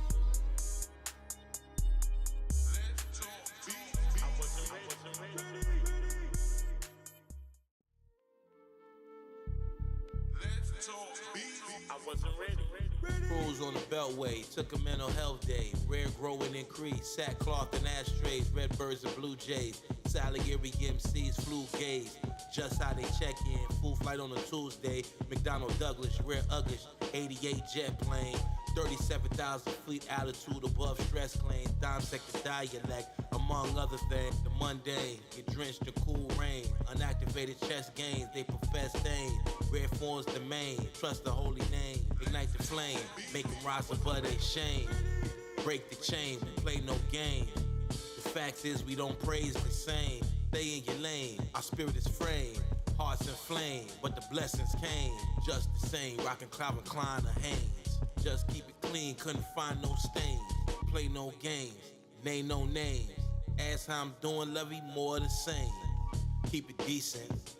Crews on the Beltway, took a mental health day. Rare growing increase, sackcloth and ashtrays, red birds and blue jays. Salieri MCs, flu gaze. Just how they check in, full flight on a Tuesday. McDonnell Douglas, rare Uggish, 88 jet plane. 37,000 fleet altitude above stress claims. Dime sector dialect, among other things. The mundane, get drenched in cool rain. Unactivated chest gains, they profess things. Rare forms the main, trust the holy name. Ignite the flame, make them rise above their shame. Break the chain, play no game. The fact is we don't praise the same. Stay in your lane, our spirit is framed. Hearts inflamed, but the blessings came. Just the same, rockin' Calvin Klein or Hanes. Just keep it clean, couldn't find no stains. Play no games, name no names. Ask how I'm doing, love you more the same. Keep it decent.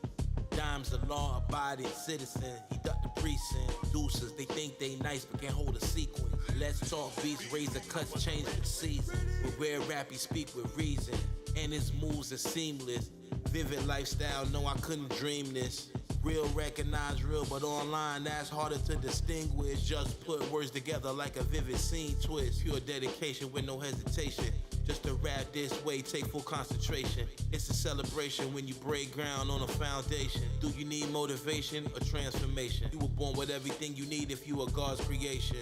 Dime's a law-abiding citizen. He ducked the precinct. Deuces, they think they nice but can't hold a sequence. Let's talk beats, razor cuts, change the season. With rare rap, he speak with reason. And his moves are seamless. Vivid lifestyle, no, I couldn't dream this. Real recognize real, but online that's harder to distinguish. Just put words together like a vivid scene twist. Pure dedication with no hesitation. Just to rap this way, take full concentration. It's a celebration when you break ground on a foundation. Do you need motivation or transformation? You were born with everything you need if you are God's creation.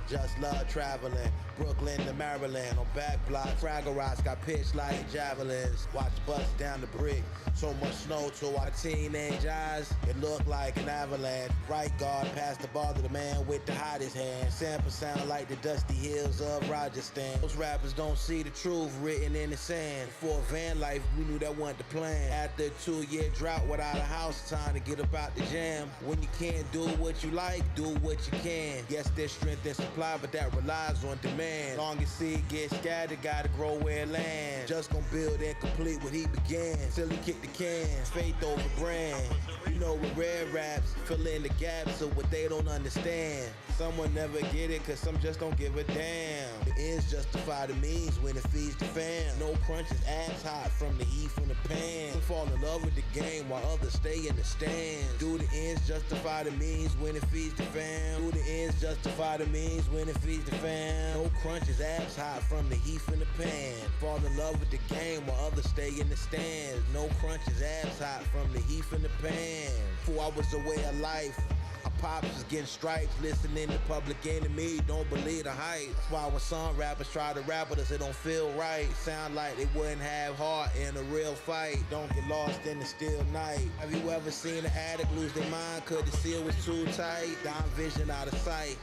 Just love traveling, Brooklyn to Maryland. On back block, Fraggle Rocks got pitched like javelins. Watch bust down the brick, so much snow to our teenage eyes. It looked like an avalanche. Right guard passed the ball to the man with the hottest hand. Sample sound like the dusty hills of Rajasthan. Those rappers don't see the truth written in the sand. For van life, we knew that wasn't the plan. After a 2-year drought without a house, time to get about the jam. When you can't do what you like, do what you can. Yes, there's strength and supply, but that relies on demand. Long as seed gets scattered, gotta grow where it lands. Just gonna build and complete what he began. Till he kicked the can, faith over brand. You know with rare raps, fill in the gaps of what they don't understand. Some will never get it, cause some just don't give a damn. The ends justify the means when it feeds the fam. No crunches, abs hot from the heat from the pan. Some fall in love with the game while others stay in the stands. Do the ends justify the means when it feeds the fam? Do the ends justify the means when it feeds the fam? No crunches, abs hot from the heat from the pan. Fall in love with the game while others stay in the stands. No crunches, abs hot from the heat from the pan. 4 hours away of life. Our pops is getting stripes, listening to Public Enemy, don't believe the hype. That's why when some rappers try to rap with us, it don't feel right. Sound like they wouldn't have heart in a real fight. Don't get lost in the still night. Have you ever seen an addict lose their mind cause the seal was too tight? Down vision out of sight.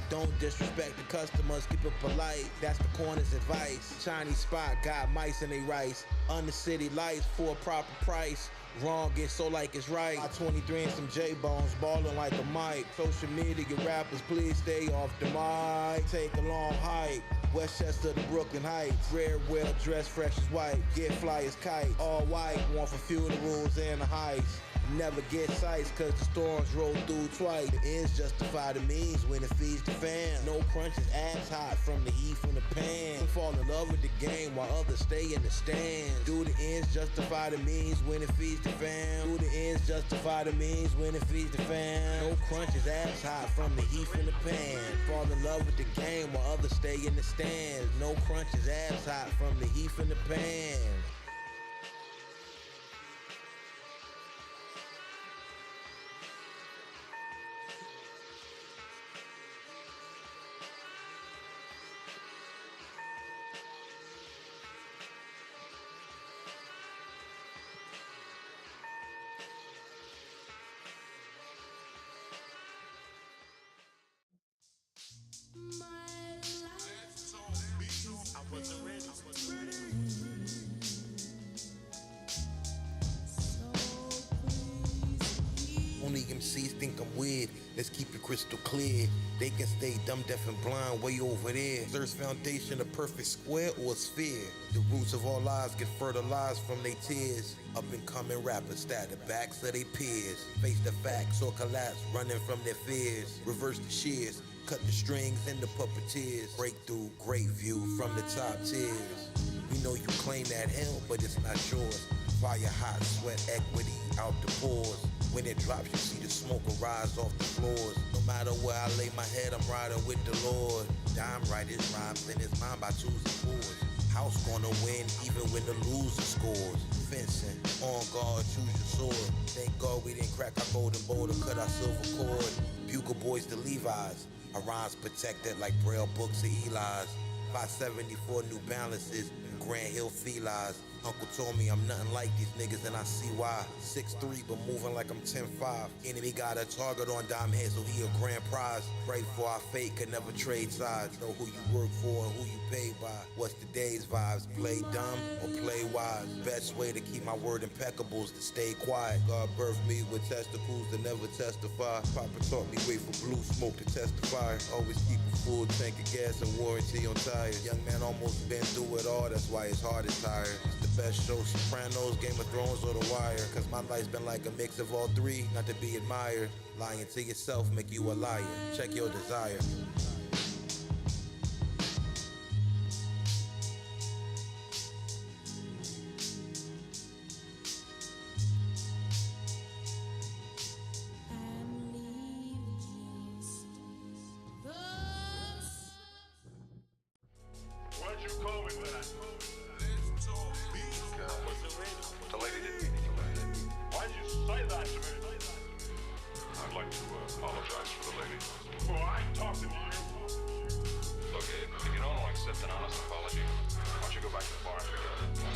Don't disrespect the customers, keep it polite. That's the corner's advice. Chinese spot got mice in they rice. Under city lights for a proper price. Wrong gets so like it's right. I 23 and some J-Bones, ballin' like a mic. Social media rappers, please stay off the mic. Take a long hike, Westchester to Brooklyn Heights. Rare, well dressed, fresh as white. Get fly as kite, all white. One for funerals and the heights. Never get sights cause the storms roll through twice. The ends justify the means when it feeds the fam. No crunches, abs hot from the heat from the pan. Some fall in love with the game while others stay in the stands. Do the ends justify the means when it feeds the fam? Do the ends justify the means when it feeds the fam? No crunches, abs hot from the heat from the pan. Fall in love with the game while others stay in the stands. No crunches, abs hot from the heat from the pan. Only MCs think I'm weird, let's keep it crystal clear. They can stay dumb, deaf, and blind way over there. Is Earth's foundation a perfect square or a sphere? The roots of all lives get fertilized from their tears. Up and coming rappers stab the backs of their peers. Face the facts or collapse, running from their fears. Reverse the shears, cut the strings and the puppeteers. Breakthrough, great view from the top tiers. We know you claim that hell, but it's not yours. Fire hot, sweat equity out the pores. When it drops, you see the smoke arise off the floors. No matter where I lay my head, I'm riding with the Lord. Dime writers rhymes in his mind by 2s and 4s. House gonna win even when the loser scores. Fencing, on guard, choose your sword. Thank God we didn't crack our golden bowl to cut our silver cord. Bugle boys to Levi's. Our rhymes protected like Braille books of Eli's. 574 New Balances and Grand Hill Felines. Uncle told me I'm nothing like these niggas and I see why. 6'3" but moving like I'm 10'5". Enemy got a target on dime head, so he a grand prize. Pray for our fate, could never trade sides. Know who you work for and who you paid by. What's today's vibes? Play dumb or play wise? Best way to keep my word impeccable is to stay quiet. God birthed me with testicles to never testify. Papa taught me wait for blue smoke to testify. Always keep a full tank of gas and warranty on tires. Young man almost been through it all, that's why his heart is tired. It's the best show, Sopranos, Game of Thrones, or The Wire. Cause my life's been like a mix of all three, not to be admired. Lying to yourself make you a liar. Check your desire. Why'd you call me that? The lady didn't mean it. Why'd you say that to me? I'd like to apologize for the lady. Well, I ain't talking to you. Look, if you don't want to accept an honest apology, why don't you go back to the bar and figure it out?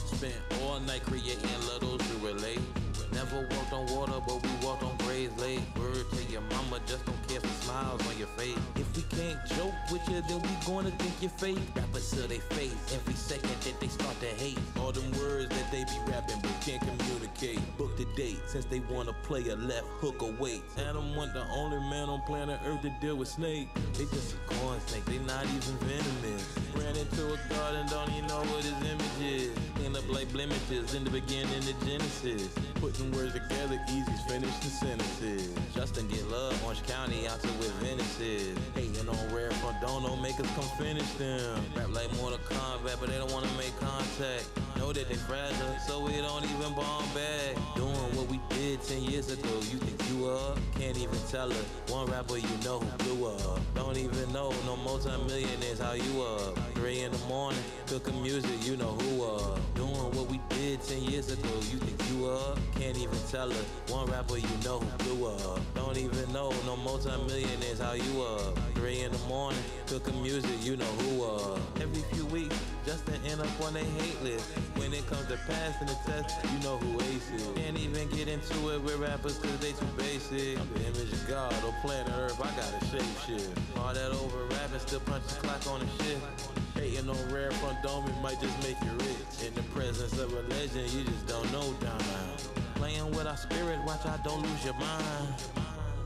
Spent all night creating littles to relate. Never walked on water, but we walked on Gray's Lake. Word to your mama, just don't care for smiles on your face. If we can't joke with you, then we gonna think you're fake. Rappers to they face every second that they start to hate. All them words that they be rapping but can't communicate. Book the date since they wanna play a left hook or wait. Adam wasn't the only man on planet Earth to deal with snake. They just a corn snake, they not even venomous. Ran into a garden, don't even know what his image is. End up like blemishes in the beginning of Genesis. Putting words together, easy, finish the sentences. Justin get love, Orange County out to with Venices. Hating on rare front, don't make us come finish them. Rap like Mortal Kombat, but they don't wanna make contact. Know that they fragile, so we don't even bomb back. Doing what we did 10 years ago, you think you up? Can't even tell her. One rapper you know who blew up. Don't even know, no multi-millionaires how you up. 3 in the morning, cooking music, you know who up. Doing what we did 10 years ago, you think you up? Can't even tell her. One rapper you know who blew up. Don't even know, no multi-millionaires how you up. 3 in the morning, cooking music, you know who up. Every few weeks, Justin end up on they hate list. When it comes to passing the test, you know who ace is. Can't even get into it with rappers cause they too basic. I'm the image of God, on planet Earth, I gotta shape shit. All that over rapping, still punch the clock on the shit. Hating on rare front dome, it might just make you rich. In the presence of a legend, you just don't know down. Playing with our spirit, watch out, don't lose your mind.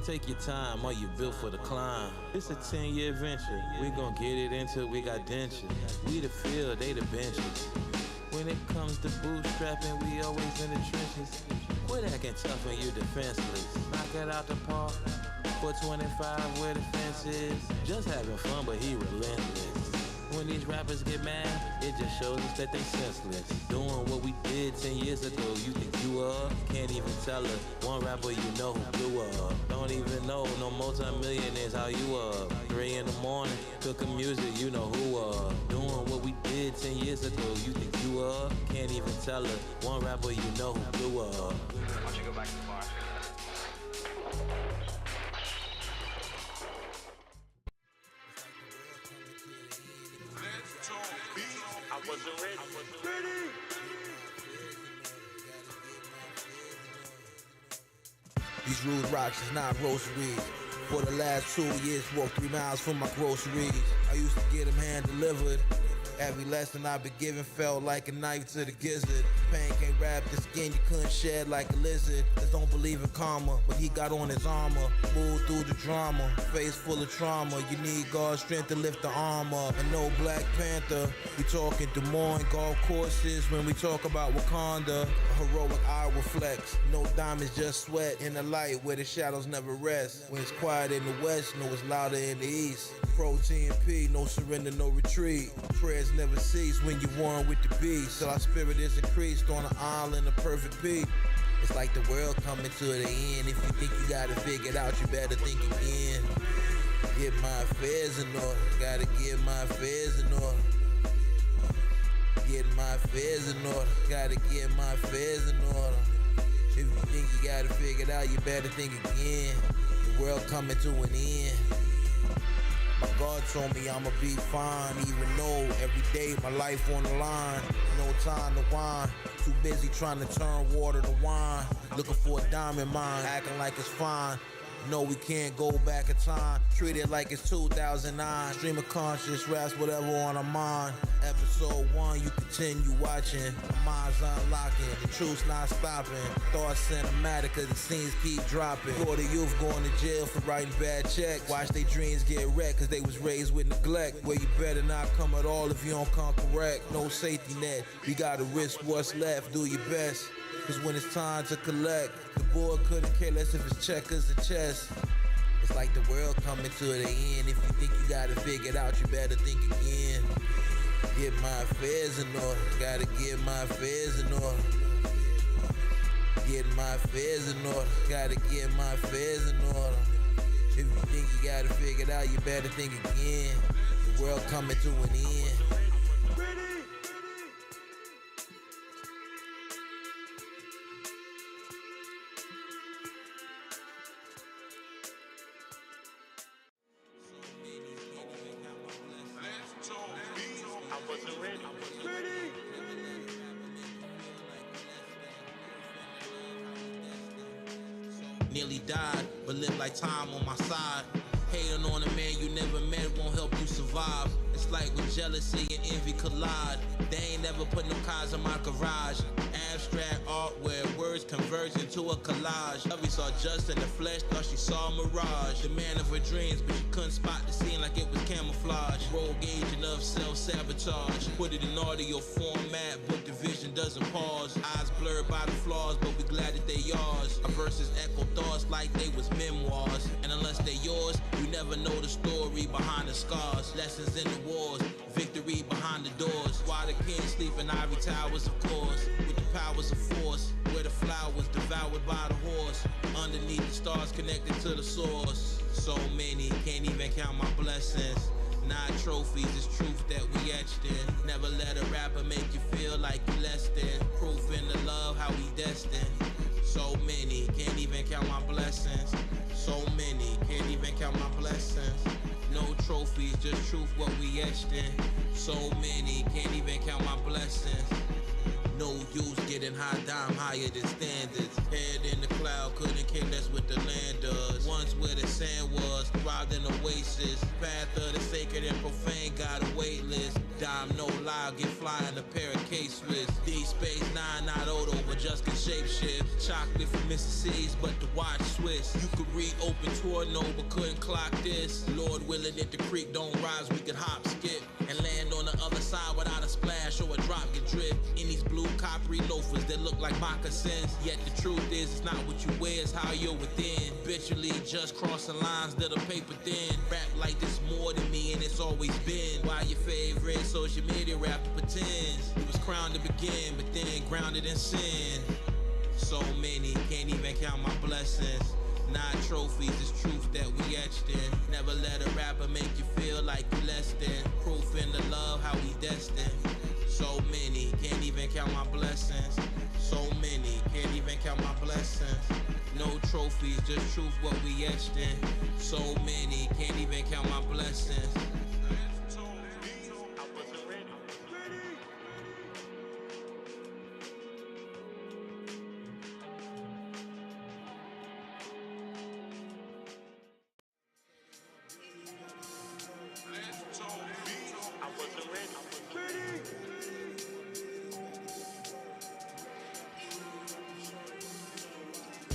Take your time, or you built for the climb. It's a 10-year venture, we gon' get it until we got dentures. We the field, they the benches. When it comes to bootstrapping, we always in the trenches. Quit acting tough when you defenseless. Knock it out the park, 425 where the fence is. Just having fun, but he relentless. When these rappers get mad, it just shows us that they senseless. Doing what we did 10 years ago, you think you up? Can't even tell her. One rapper you know who blew up. Don't even know, no multi-millionaires how you up. 3 in the morning, cooking music, you know who up. Doing what we did 10 years ago, you think you up? Can't even tell her. One rapper you know who blew up. Why don't you go back to the bar? I wasn't ready. These rude rocks is not rosaries. For the last 2 years, walked 3 miles for my groceries. I used to get them hand delivered. Every lesson I've been given felt like a knife to the gizzard. Pain can't wrap the skin, you couldn't shed like a lizard. Just don't believe in karma, but he got on his armor. Moved through the drama, face full of trauma. You need God's strength to lift the arm up. And no Black Panther, we talking Des Moines golf courses when we talk about Wakanda. A heroic eye reflects, no diamonds, just sweat in the light where the shadows never rest. When it's quiet in the west, know it's louder in the east. Protein P, no surrender, no retreat. Prayers never cease when you're one with the beast. Till our spirit is increased on an island of perfect peace. It's like the world coming to the end. If you think you got it figured out, you better think again. Get my affairs in order. Gotta get my affairs in order. Get my affairs in order. Gotta get my affairs in order. If you think you got it figured out, you better think again. The world coming to an end. My God told me I'ma be fine, even though every day my life on the line. No time to whine, too busy trying to turn water to wine. Looking for a diamond mine, acting like it's fine. No, we can't go back in time. Treat it like it's 2009. Stream of conscious, raps whatever on our mind. Episode 1, you continue watching. My mind's unlocking, the truth's not stopping. Thoughts cinematic cause the scenes keep dropping. Florida youth going to jail for writing bad checks. Watch their dreams get wrecked cause they was raised with neglect. Where you better not come at all if you don't come correct. No safety net, you gotta risk what's left. Do your best, cause when it's time to collect, the board couldn't care less if it's checkers or chess. It's like the world coming to the end. If you think you got it figured out, you better think again. Get my affairs in order, gotta get my affairs in order. Get my affairs in order, gotta get my affairs in order. If you think you got it figured out, you better think again. The world coming to an end. Nearly died, but live like time on my side. Hating on a man you never met won't help you survive. It's like when jealousy and envy collide. They ain't never put no cars in my garage. Abstract art where words converge into a collage. Lovey saw just in the flesh, thought she saw a mirage. The man of her dreams, but she couldn't spot the scene like it was camouflage. Rogue agent of self-sabotage. Put it in audio format, but the vision doesn't pause. Eyes blurred by the flaws, but we glad that they yours. Our verses echo thoughts like they was memoirs. And unless they yours, you never know the story behind the scars. Lessons in the wars, victory behind the doors. Why the king sleep in ivory towers, of course. With the powers of force, where the flowers devoured by the horse. Underneath the stars connected to the source. So many, can't even count my blessings. 9 trophies, it's truth that we etched in. Never let a rapper make you feel like you less than. Proof in the love, how we destined. So many, can't even count my blessings. So many, can't even count my blessings. No trophies, just truth what we etched in. So many, can't even count my blessings. No use getting high, dime higher than standards. Head in the cloud, couldn't care less what the land does. Once where the sand was, thrived in oasis. Path of the sacred and profane, got a wait list. Dime no lie, get flying a pair of K-Swiss. D-Space 9, not Odo, but just can shapeshift. Chocolate from Mississippi's, but the watch Swiss. You could read open torno, but couldn't clock this. Lord willing, if the creek don't rise, we could hop, skip, and land on the other side without a splash or a drop get drip. In these blue coppery loafers that look like moccasins. Yet the truth is, it's not what you wear, it's how you're within. Habitually just crossing lines that are paper thin. Rap like this more than me, and it's always been. Why your favorite social media rapper pretends he was crowned to begin, but then grounded in sin. So many, can't even count my blessings. 9 trophies, it's truth that we etched in. Never let a rapper make you feel like you less than. Proof in the love, how we destined. So many, can't even count my blessings. So many, can't even count my blessings. No trophies, just truth what we etched in. So many, can't even count my blessings.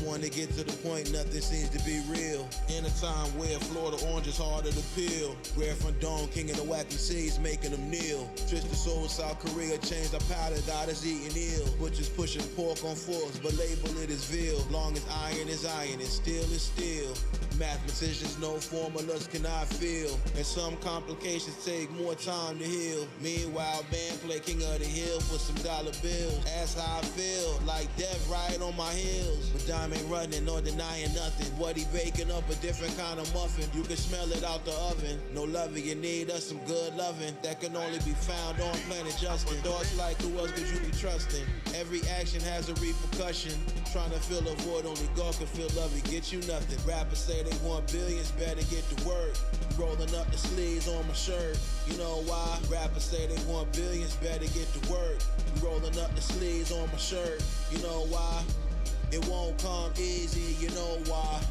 When it get to the point, nothing seems to be real. In a time where Florida orange is harder to peel. Red from Dawn, king of the wacky seas, making them kneel. Tristan Soul, South Korea, changed our palate, got us eating ill. Butchers pushing pork on forks, but label it as veal. Long as iron is iron, and steel is steel. Mathematicians know formulas cannot feel, and some complications take more time to heal. Meanwhile, band play king of the hill for some dollar bills. That's how I feel, like death right on my heels. But Dime ain't running or denying nothing. What he baking up a different kind of muffin. You can smell it out the oven. No loving, you need us some good loving. That can only be found on Planet Justin. Thoughts like who else could you be trusting? Every action has a repercussion. Trying to fill a void, only God can fill love. It get you nothing. Rappers say they want billions, better get to work. Rolling up the sleeves on my shirt. You know why? Rappers say they want billions, better get to work. Rolling up the sleeves on my shirt. You know why? It won't come easy, you know why?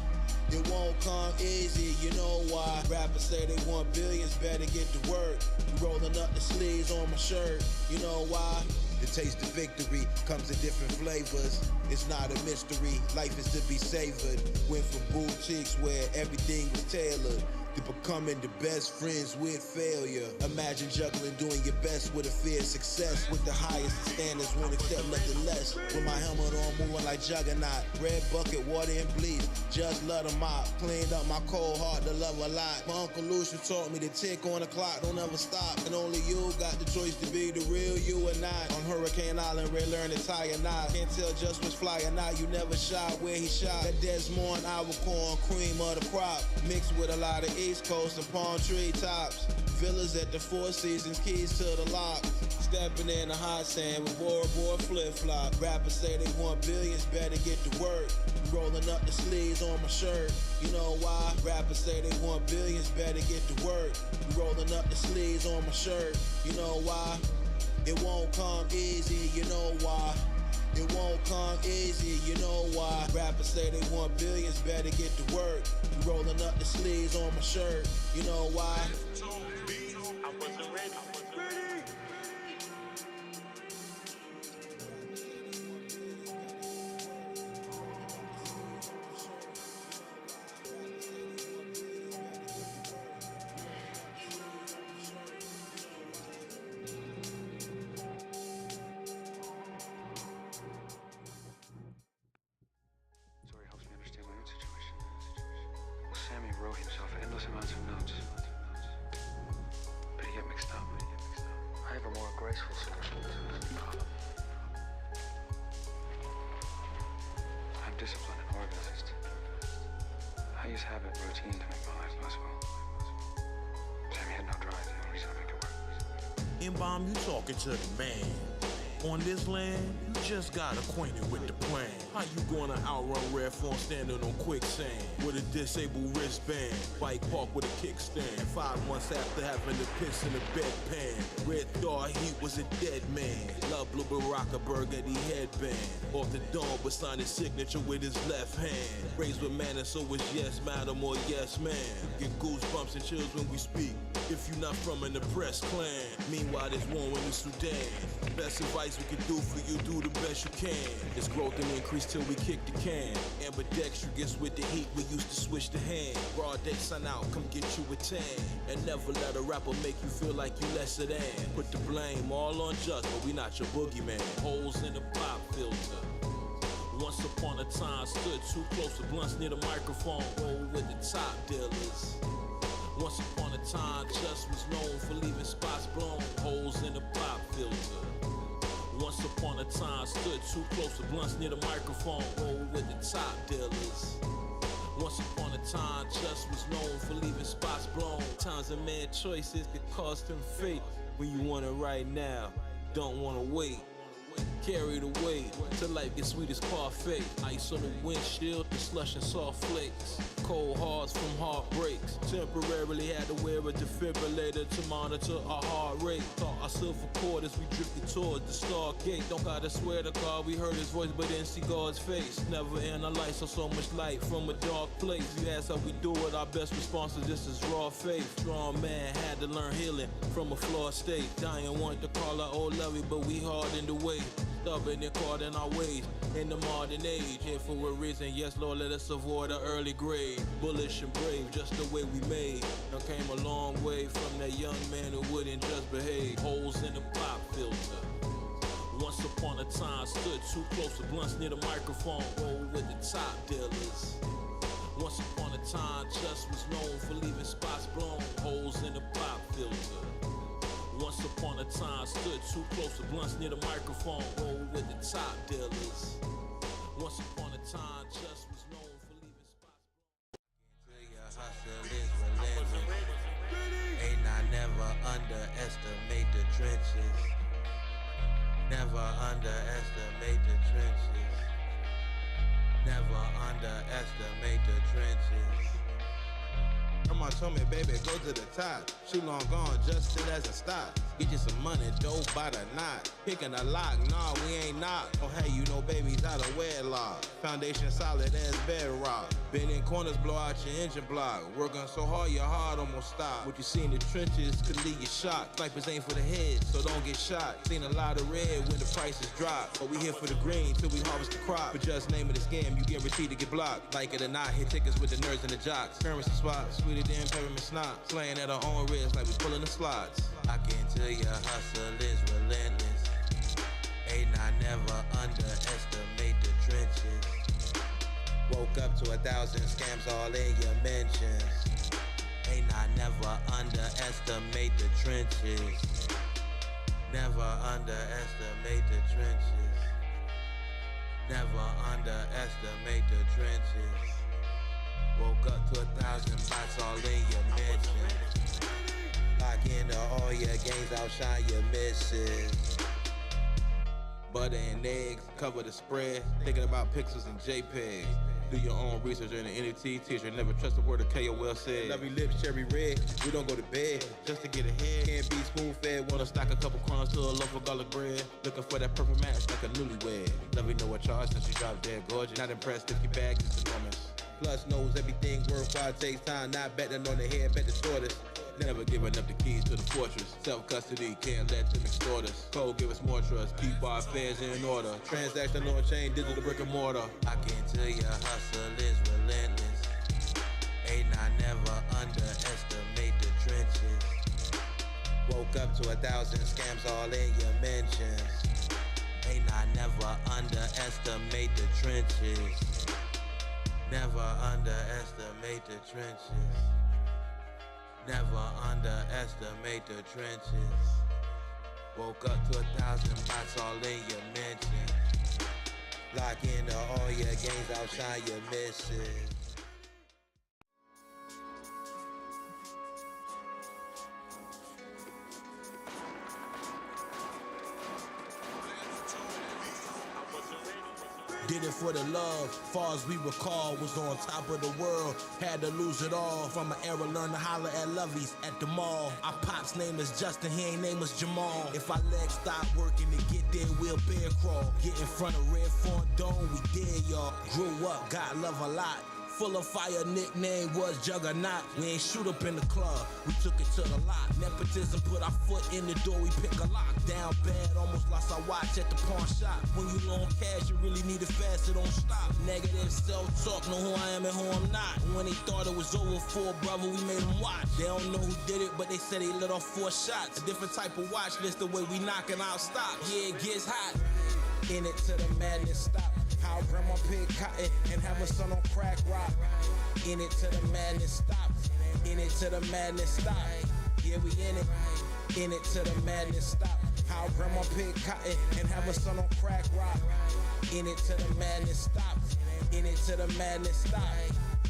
It won't come easy, you know why? Rappers say they want billions, better get to work. Rolling up the sleeves on my shirt, you know why? The taste of victory comes in different flavors. It's not a mystery, life is to be savored. Went from boutiques where everything was tailored to becoming the best friends with failure. Imagine juggling, doing your best with a fear of success. With the highest standards, won't accept nothing less. With my helmet on, moving like Juggernaut. Red bucket, water and bleach, just let them out. Cleaned up my cold heart to love a lot. My Uncle Lucian taught me to tick on the clock, don't ever stop. And only you got the choice to be the real you or not. On Hurricane Island, Ray learned to tie a knot. Can't tell just what's flying out, you never shot where he shot. That Desmond, our corn, cream of the crop. Mixed with a lot of East Coast and palm tree tops. Villas at the Four Seasons, keys to the lock. Stepping in the hot sand with Bora Bora flip-flop. Rappers say they want billions, better get to work. Rolling up the sleeves on my shirt. You know why? Rappers say they want billions, better get to work. Rolling up the sleeves on my shirt. You know why? It won't come easy, you know why? It won't come easy, you know why? Rappers say they want billions, better get to work. Rolling up the sleeves on my shirt, you know why? I wasn't ready. Story helps me understand my own situation. Sammy wrote himself endless amounts of notes, but he got mixed up. I have a more graceful solution to this problem. I'm disciplined and organized. I use habit and routine to make my life possible. Sammy had no drive, the only reason I make it work. N-Bomb, you talking to the man. On this land, you just got acquainted with the plan. How you gonna outrun Red Phone standing on quicksand with a disabled wristband? Bike park with a kickstand. 5 months after having the piss in the bedpan. Red thought he was a dead man. Love Blue Baraka burgundy headband. Off the dome but signed his signature with his left hand. Raised with manners, so it's yes madam or yes man. Get goosebumps and chills when we speak. If you not from an oppressed clan. Meanwhile there's war in the Sudan. Best advice we can do for you, do the best you can. It's growth and increase till we kick the can. Ambidextrous with the heat, we used to switch the hand. Broad day sun out, come get you a tan. And never let a rapper make you feel like you lesser than. Put the blame all on Just, but we not your boogeyman. Holes in the pop filter. Once upon a time, stood too close to blunts near the microphone. Roll with the top dealers. Once upon a time, Just was known for leaving spots blown. Holes in the pop filter. Once upon a time, stood too close to blunts near the microphone. Roll with the top dealers. Once upon a time, Just was known for leaving spots blown. Times a man choices could cost him fate. When you want it right now, don't wanna wait. Carry the weight till life gets sweet as parfait. Ice on the windshield, the slush and soft flakes. Cold hearts from heartbreaks. Temporarily had to wear a defibrillator to monitor our heart rate. Thought our silver cord as we drifted towards the Stargate. Don't gotta swear to God we heard his voice but didn't see God's face. Never in our life saw so much light from a dark place. You ask how we do it, our best response is this is raw faith. Strong man had to learn healing from a flawed state. Dying wanted to call our old lovey but we hard in the way. Stubborn and caught in our ways in the modern age. Here for a reason, yes Lord, let us avoid an early grave. Bullish and brave, just the way we made. Now came a long way from that young man who wouldn't just behave. Holes in the pop filter. Once upon a time, stood too close to blunts near the microphone. Roll with the top dealers. Once upon a time, Just was known for leaving spots blown. Holes in the pop filter. Once upon a time, stood too close to blunts near the microphone. Roll with the top dealers. Once upon a time, Just was known for leaving spots blown. Your hustle is relentless. Ain't I never underestimate the trenches. Never underestimate the trenches. Never underestimate the trenches. Grandma told me, baby, go to the top. She long gone, just sit as a stop. Get you some money, dope by the knot. Picking a lock, nah, we ain't knock. Oh, hey, you know babies out of wedlock. Foundation solid as bedrock. Been in corners, blow out your engine block. Working so hard, your heart almost stop. What you see in the trenches could leave you shocked. Snipers ain't for the head, so don't get shot. Seen a lot of red when the prices drop. But we here for the green till we harvest the crop. But just name of the scam, you guaranteed to get blocked. Like it or not, hit tickets with the nerds and the jocks. Currency swap, sweeter than peppermint snot. Slaying at our own wrist like we pulling the slots. I can tell your hustle is relentless. Ain't I never underestimate the trenches. Woke up to 1,000 scams all in your mentions. Ain't I never underestimate the trenches. Never underestimate the trenches. Never underestimate the trenches. Woke up to 1,000 bots all in your mentions. Lock into all your games, outshine your misses. Butter and eggs, cover the spread. Thinking about pixels and JPEGs. Do your own research in the NFT teacher. Never trust a word a KOL said. Lovely lips, cherry red. We don't go to bed just to get ahead. Can't be spoon fed. Wanna stack a couple crumbs to a loaf of garlic bread. Looking for that perfect match like a newlywed. Love you know what charge since you dropped dead gorgeous. Not impressed if your bag is enormous. Plus knows everything worthwhile takes time. Not betting on the head, bet the tortoise. Never giving up the keys to the fortress. Self-custody, can't let them extort us. Code give us more trust, keep our affairs in order. Transaction on chain, digital brick and mortar. I can tell your hustle is relentless. Ain't I never underestimate the trenches. Woke up to 1,000 scams all in your mentions. Ain't I never underestimate the trenches. Never underestimate the trenches. Never underestimate the trenches. Woke up to 1,000 bots all in your mentions. Lock into all your games, outshine your misses. Did it for the love, far as we recall, was on top of the world, had to lose it all. From an era, learned to holler at lovies at the mall. Our pop's name is Justin, he ain't name is Jamal. If our legs stop working to get there, we'll bear crawl. Get in front of Red Fawn Dome, we did y'all. Grew up, got love a lot. Full of fire, nickname was Juggernaut. We ain't shoot up in the club, we took it to the lot. Nepotism put our foot in the door, we pick a lock. Down bad, almost lost our watch at the pawn shop. When you long cash, you really need it fast, it don't stop. Negative self-talk, know who I am and who I'm not. When they thought it was over for a brother, we made them watch. They don't know who did it, but they said they let off 4 shots. A different type of watch list, the way we knocking out stops. Yeah, it gets hot. In it till the madness stop. How grandma pick cotton and have a son on crack rock. In it till the madness stop. In it till the madness stop. Yeah, we in it. In it till the madness stop. How grandma pick cotton and have a son on crack rock. In it till the madness stop. In it till the madness stop.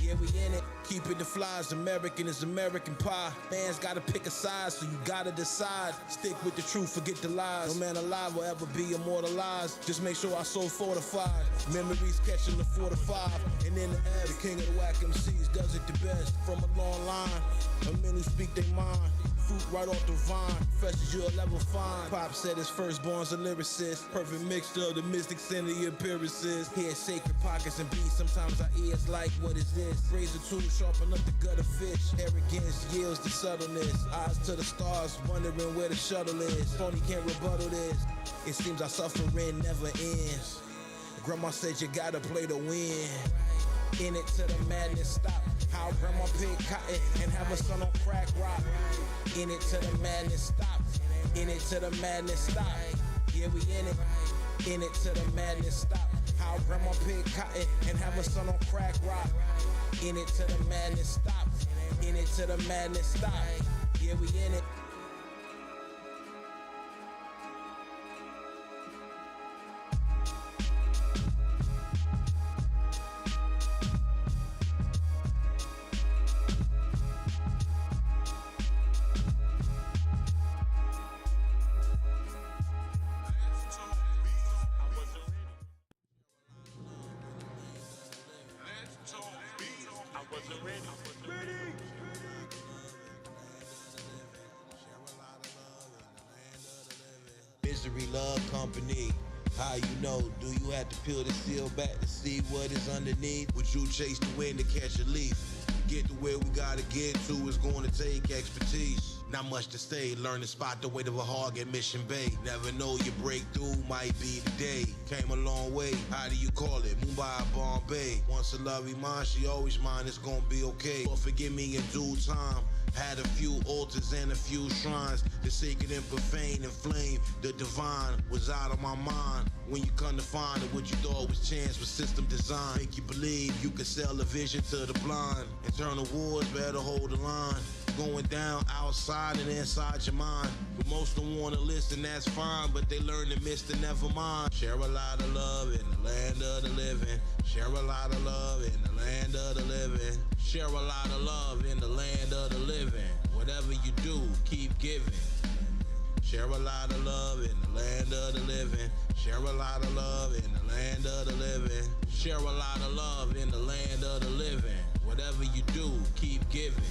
Yeah, we in it. Keep it the flies. American is American pie. Man's gotta pick a side, so you gotta decide. Stick with the truth, forget the lies. No man alive will ever be immortalized. Just make sure our soul fortified. Memories catching the 4 to 5. And in the air, the king of the whack MCs does it the best. From a long line, a men who speak their mind. Fruit right off the vine, fresh as you'll ever find. Pop said his firstborn's a lyricist. Perfect mixture of the mystics and the empiricists. Hear sacred pockets and beats. Sometimes our ears like, what is this? Razor tool sharpen up the gut of fish. Arrogance yields the subtleness. Eyes to the stars, wondering where the shuttle is. Phony can't rebuttal this. It seems our suffering never ends. Grandma said you gotta play to win. In it till the madness stop. How grandma pick cotton and have a son on crack rock. In it till the madness stop. In it till the madness stop. Yeah, we in it. In it till the madness stop. How grandma pick cotton and have a son on crack rock. In it till the madness stop. In it till the madness stop. Yeah, we in it. misery love company. How you know? Do you have to peel the seal back to see what is underneath? Would you chase the wind to catch a leaf? Get to where we gotta get to is going to take expertise. Not much to say, learn to spot the weight of a hog at Mission Bay. Never know your breakthrough might be the day. Came a long way, how do you call it? Mumbai, Bombay. Once a love mine, she always mine, it's gonna be okay. But forgive me in due time. Had a few altars and a few shrines. The sacred and profane and flame. The divine was out of my mind. When you come to find that what you thought was chance was system design. Make you believe you could sell a vision to the blind. Internal wars better hold the line. Going down outside and inside your mind. But most don't wanna listen, that's fine. But they learn to miss the never mind. Share a lot of love in the land of the living. Share a lot of love in the land of the living. Share a lot of love in the land of the living. Whatever you do, keep giving. Share a lot of love in the land of the living. Share a lot of love in the land of the living. Share a lot of love in the land of the living. Whatever you do, keep giving.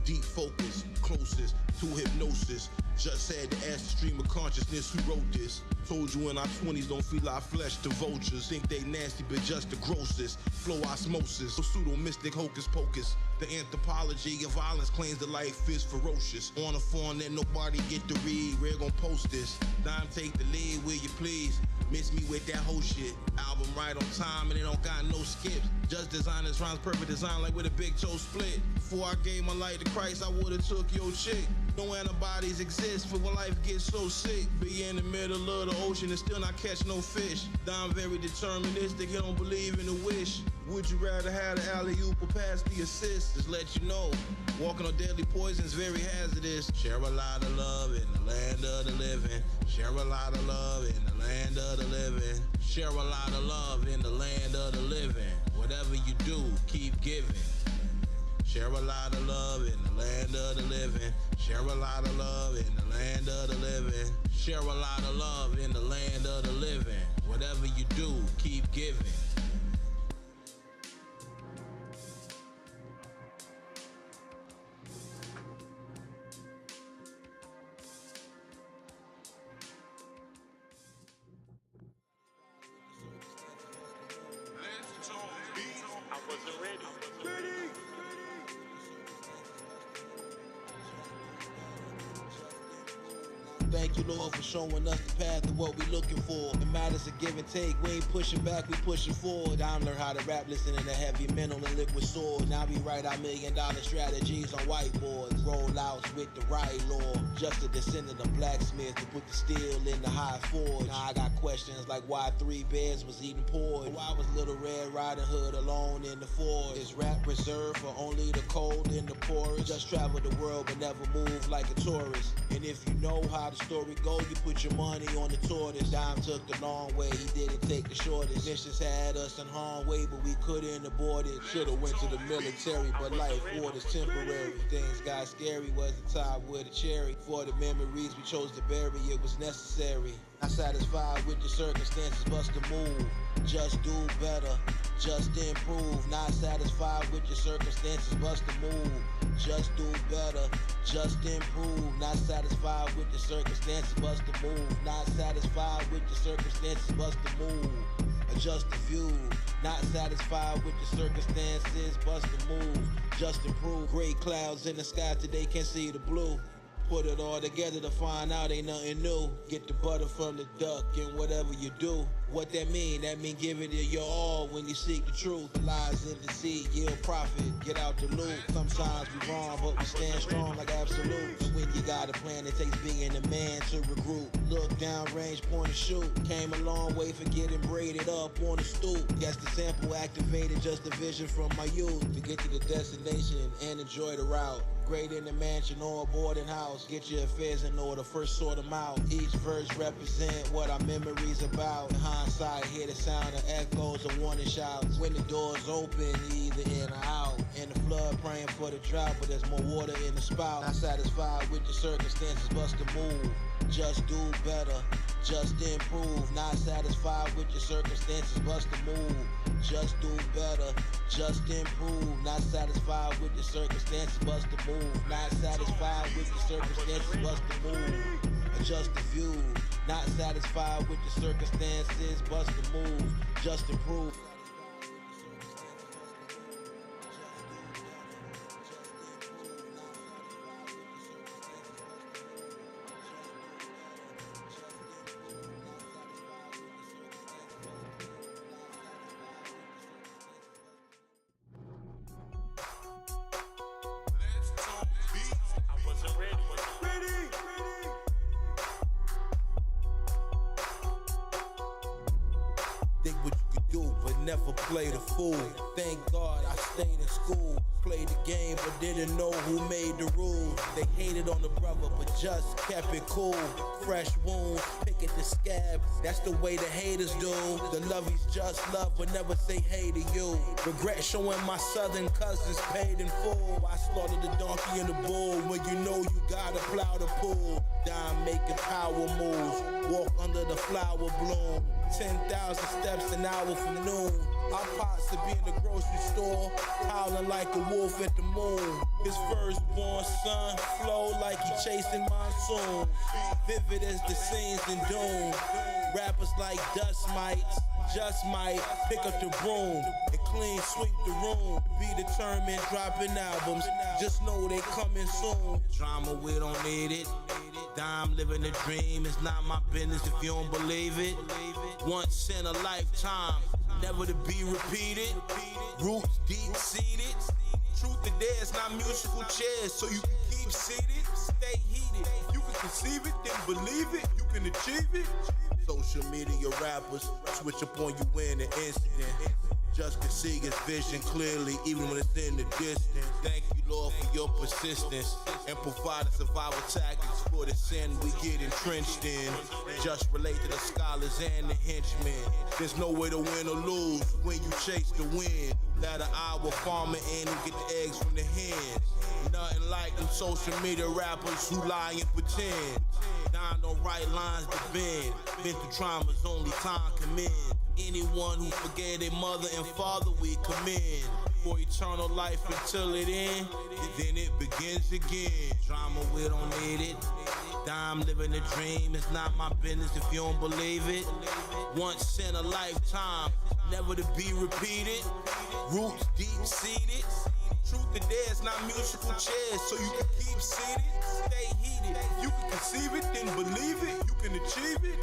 Deep focus, closest to hypnosis. Just had to ask the stream of consciousness who wrote this. Told you in our 20s don't feel our flesh to vultures. Think they nasty but just the grossest. Flow osmosis, pseudo mystic hocus pocus. The anthropology of violence claims that life is ferocious. On a phone that nobody get to read, we're gon' post this. Dime take the lead, will you please? Miss me with that whole shit. Album right on time and it don't got no skips. Just designers rhymes perfect design like with a big toe split. Before I gave my life to Christ, I would've took your chick. No antibodies exist for when life gets so sick. Be in the middle of the ocean and still not catch no fish. Dime very deterministic, he don't believe in a wish. Would you rather have the alley-oop or pass the assist? Just let you know, walking on deadly poison's very hazardous. Share a lot of love in the land of the living. Share a lot of love in the land of the living. Share a lot of love in the land of the living. Whatever you do, keep giving. Share a lot of love in the land of the living. Share a lot of love in the land of the living. Share a lot of love in the land of the living. Whatever you do, keep giving. I wasn't ready. Thank you, Lord, for showing us the path of what we looking for. It matters a give and take. We ain't pushing back, we pushing forward. I learned how to rap, listening to heavy mental and liquid swords. Now we write our $1 million strategies on whiteboards. Rollouts with the right law. Just a descendant of blacksmiths to put the steel in the high forge. Now I got questions like why 3 bears was eating porridge. Why was Little Red Riding Hood alone in the forest? Is rap reserved for only the cold and the poorest? Just travel the world but never move like a tourist. And if you know how the story go, you put your money on the tortoise. Dime took the long way, he didn't take the shortest. Missions had us in harm's way, but we couldn't abort it. Should've went to the military, but life war is temporary. Things got scary, wasn't tied with a cherry. For the memories we chose to bury, it was necessary. Not satisfied with the circumstances, bust a move. Just do better, just improve. Not satisfied with your circumstances, bust a move. Just do better, just improve. Not satisfied with the circumstances, bust a move. Not satisfied with the circumstances, bust a move. Adjust the view. Not satisfied with the circumstances, bust a move. Just improve. Gray clouds in the sky today, can't see the blue. Put it all together to find out ain't nothing new. Get the butter from the duck in whatever you do. What that mean? That mean give it your all when you seek the truth. Lies in deceit, yield profit, get out the loop. Sometimes we wrong, but we stand strong like absolutes. When you got a plan, it takes being a man to regroup. Look down range, point and shoot. Came a long way for getting braided up on the stoop. Guess the sample activated just a vision from my youth. To get to the destination and enjoy the route. Great in the mansion or a boarding house. Get your affairs in order, first sort them out. Each verse represent what our memories about. In hindsight, hear the sound of echoes of warning shouts. When the doors open, either in or out. In the flood, praying for the drought, but there's more water in the spout. Not satisfied with the circumstances, bust a move. Just do better, just improve. Not satisfied with your circumstances, bust a move. Just do better, just improve. Not satisfied with the circumstances, bust a move. Not satisfied with the circumstances, bust a move. adjust the view. Not satisfied with the circumstances, bust the move, just to prove. Think what you could do, but never play the fool. Thank God I stayed in school. Played the game, but didn't know who made the rules. They hated on the brother, but just kept it cool. Fresh wounds, pick at the scab. That's the way the haters do. The lovies just love, but never say hey to you. Regret showing my southern cousins paid in full. I slaughtered the donkey and the bull. When you know you gotta plow the pool. Dime making power moves. Walk under the flower bloom. 10,000 steps an hour from noon. Our pops to be in the grocery store, howling like a wolf at the moon. His firstborn son flow like he chasing monsoon. Vivid as the scenes in Doom. Rappers like dust mites, just might pick up the broom and clean sweep the room. Be determined, dropping albums, just know they coming soon. Drama, we don't need it. Dime living the dream, it's not my business if you don't believe it. Once in a lifetime, never to be repeated. Roots deep-seated. Truth or dare, it's not musical chairs, so you can keep seated. Stay heated. If you can conceive it, then believe it. You can achieve it. Social media rappers switch up on you in an instant. Just can see his vision clearly, even when it's in the distance. Thank you, Lord, for your persistence and providing survival tactics for the sin we get entrenched in. Just relate to the scholars and the henchmen. There's no way to win or lose when you chase the wind. Let an hour farmer in and get the eggs from the hens. Nothing like them social media rappers who lie and pretend. Don don't write lines to bend. Been through traumas only time can mend. Anyone who forget their mother and father, we commend. For eternal life until it ends, and then it begins again. Drama, we don't need it. Dime living the dream, it's not my business if you don't believe it. Once in a lifetime, never to be repeated. Roots deep-seated. Truth or dare, it's not musical chairs, so you can keep seated. Stay heated. If you can conceive it, then believe it. You can achieve it.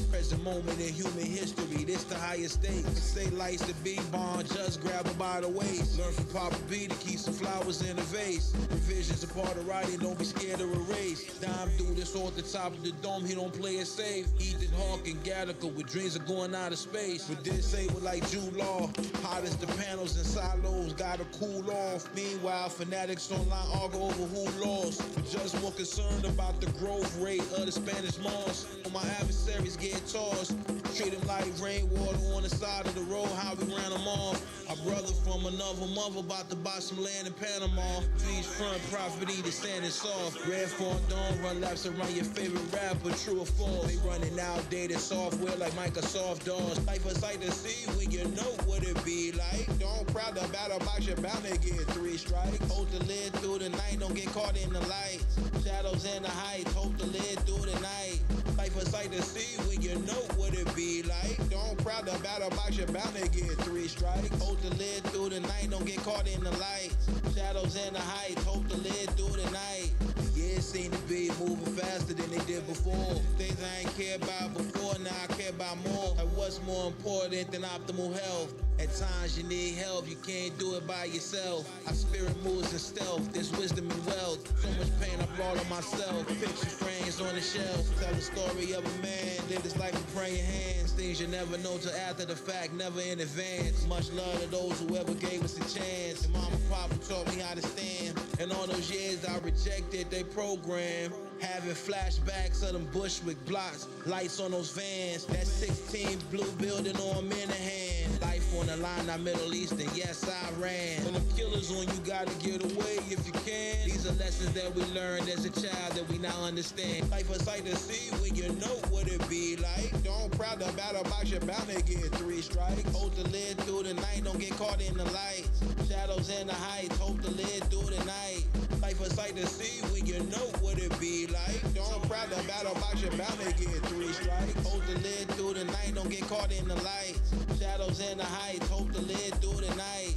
Present moment in human history, this the highest stakes. Say life's the big bond, just grab her by the waist. Learn from Papa B to keep some flowers in a vase. Revisions a part of writing, don't be scared to erase. Dime do this off the top of the dome, he don't play it safe. Ethan Hawke and Gattaca with dreams of going out of space. But disabled like Jude Law, hot as the panels and silos, gotta cool off. Meanwhile, fanatics online argue over who lost. But just more concerned about the growth rate of the Spanish moss. My adversaries get tossed. Treat them like rainwater on the side of the road, how we ran them off. A brother from another mother about to buy some land in Panama. Beach front property, the sand is soft. Red Fondon, run laps around your favorite rapper, true or false. They running outdated software like Microsoft DOS. Life a sight to see when you know what it be like. Don't crowd the battle box, you're bound to get 3 strikes. Hold the lid through the night, don't get caught in the lights. Shadows in the heights, hold the lid through the night. Life a sight to see when you know what it be like. Don't crowd the battle box, you're bound to get 3 strikes. Hold the lid through the night, don't get caught in the lights. Shadows in the heights, hold the lid through the night. Yeah, it seemed to be moving faster than they did before. Things I ain't cared about before, now I care about more. Like what's more important than optimal health? At times you need help, you can't do it by yourself. Our spirit moves in stealth, there's wisdom and wealth. So much pain I brought on myself. Picture frames on the shelf. Tell the story of a man, live his life with praying hands. Things you never know till after the fact, never in advance. Much love to those who ever gave us a chance. And mama and papa taught me how to stand. And all those years I rejected their program. Having flashbacks of them Bushwick blocks, lights on those vans, that 16 blue building on Minahan. Life on the line, not Middle Eastern, yes, Iran. When them killers on you, gotta get away if you can. These are lessons that we learned as a child that we now understand. Life a sight to see when you know what it be like. Don't proud to battle box, you're bound to get 3 strikes. Hold the lid through the night, don't get caught in the lights. Shadows in the heights, hold the lid through the night. Life a sight to see when you know what it be like. Don't proud to battle box, you're bound to get 3 strikes. Hold the lid through the night, don't get caught in the lights. Shadows in the heights, hold the lid through the night.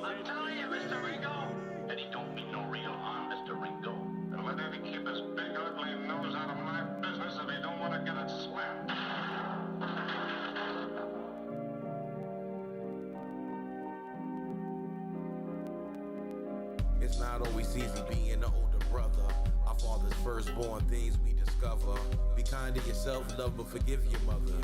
I'm telling you, Mr. Ringo. And he don't mean no real harm, Mr. Ringo. And let him keep his big ugly nose out of my business if he don't want to get it slapped. It's not always easy being the older brother. Our father's firstborn, things we discover. Be kind to yourself, love but forgive your mother.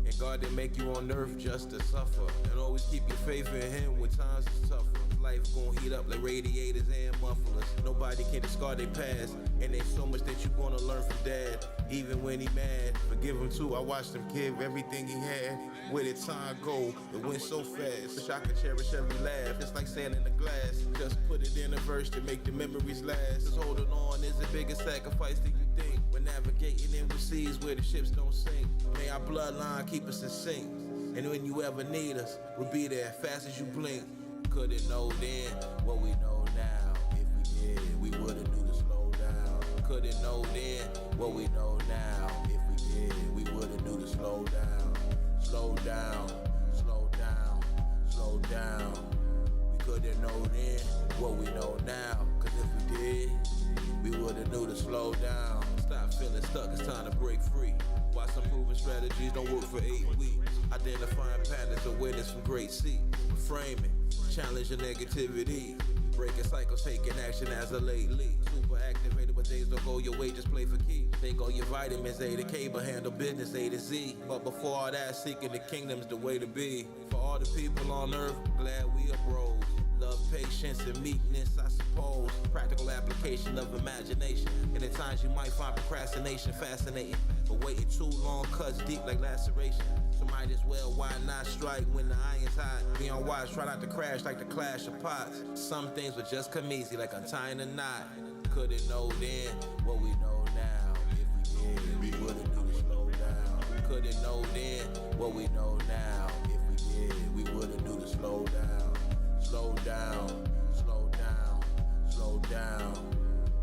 And God didn't make you on earth just to suffer. And always keep your faith in Him when times is tougher. Life gon' heat up like radiators and mufflers. Nobody can discard their past. And there's so much that you gonna learn from Dad. Even when he mad, forgive him too. I watched him give everything he had. Where did time go? It went so fast. Wish I could cherish every laugh. It's like sand in the glass. Just put it in a verse to make the memories last. Just holding on is a bigger sacrifice than you think. We're navigating in the seas where the ships don't sink. May our bloodline keep us in sync. And when you ever need us, we'll be there fast as you blink. Couldn't know then what we know now. If we did, we would've knew to slow down. Couldn't know then what we know now. If we did, we would've knew to slow down. Slow down, slow down, slow down. We couldn't know then what we know now. Cause if we did, we would've knew to slow down. Stop feeling stuck, it's time to break free. Why some proven strategies don't work for 8 weeks. Identifying patterns, awareness from great seats. Framing, challenging negativity. Breaking cycles, taking action as a lately. Super activated, but days don't go your way, just play for keeps. Take all your vitamins, A to K, but handle business A to Z. But before all that, seeking the kingdom's the way to be. For all the people on earth, glad we arose. Love, patience, and meekness, I suppose. Practical application of imagination. And at times you might find procrastination fascinating. But waiting too long cuts deep like laceration. So might as well, why not strike when the iron's hot? Be on watch, try not to crash like the clash of pots. Some things would just come easy like untying a knot. Couldn't know then what we know now. If we did, we would've knew to slow down. Couldn't know then what we know now. If we did, we would've knew to slow down. Slow down, slow down, slow down.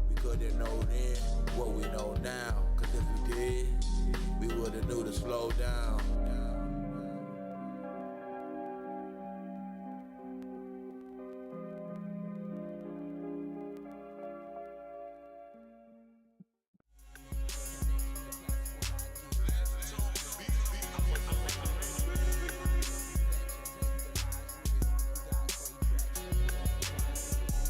We couldn't know then what we know now. Cause if we did, we would've knew to slow down.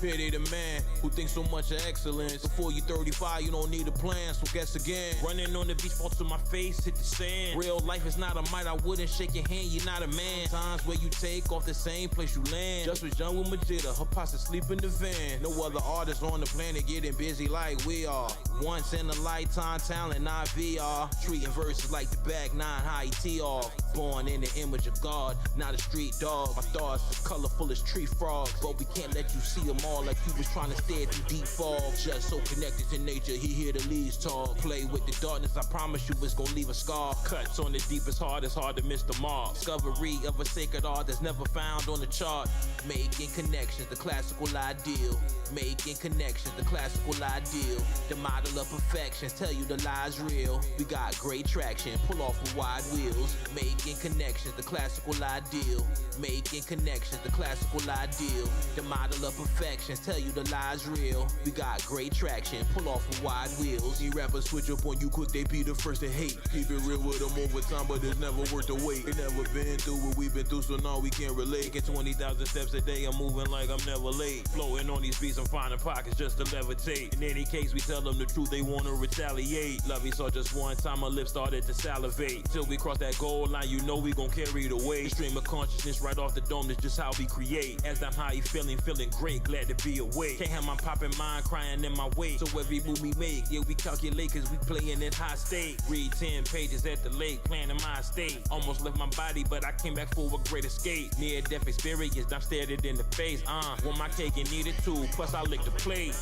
Pity the man who thinks so much of excellence. Before you 35, you don't need a plan, so guess again. Running on the beach, fall to my face, hit the sand. Real life is not a might, I wouldn't shake your hand, you're not a man. Times where you take off the same place you land. Just was young with Majida, her posse sleep in the van. No other artists on the planet getting busy like we are. Once in a lifetime talent, not VR. Treating verses like the back 9 high TR. Born in the image of God, not a street dog. My thoughts are colorful as tree frogs, but we can't let you see them all like you was trying to stare through deep fog. Just so connected to nature, he hear the leaves talk. Play with the darkness, I promise you it's gonna leave a scar. Cuts on the deepest heart, it's hard to miss the mark. Discovery of a sacred art that's never found on the chart. Making connections, the classical ideal. Making connections, the classical ideal. The model of perfection, tell you the lie's real. We got great traction, pull off with wide wheels. Making connections, the classical ideal. Making connections, the classical ideal. The model of perfection, tell you the lie's real. We got great traction, pull off with wide wheels. See rappers switch up on you quick, they be the first to hate. Keep it real with them over time, but it's never worth the wait. They never been through what we've been through, so now we can't relate. Get 20,000 steps a day, I'm moving like I'm never late. Floating on these beats, I'm finding pockets just to levitate. In any case, we tell them the true, they wanna retaliate. Love you saw just one time, my lips started to salivate. Till we cross that goal line, you know we gon' carry the weight. Stream of consciousness right off the dome, that's just how we create. As I'm high, feeling great, glad to be awake. Can't have my poppin' mind crying in my wake. So every move we make, yeah, we calculate cause we playin' at high state. Read 10 pages at the lake, planning my estate. Almost left my body, but I came back for a great escape. Near death experience, I'm stared it in the face. Want my cake and eat it too, plus I lick the plate.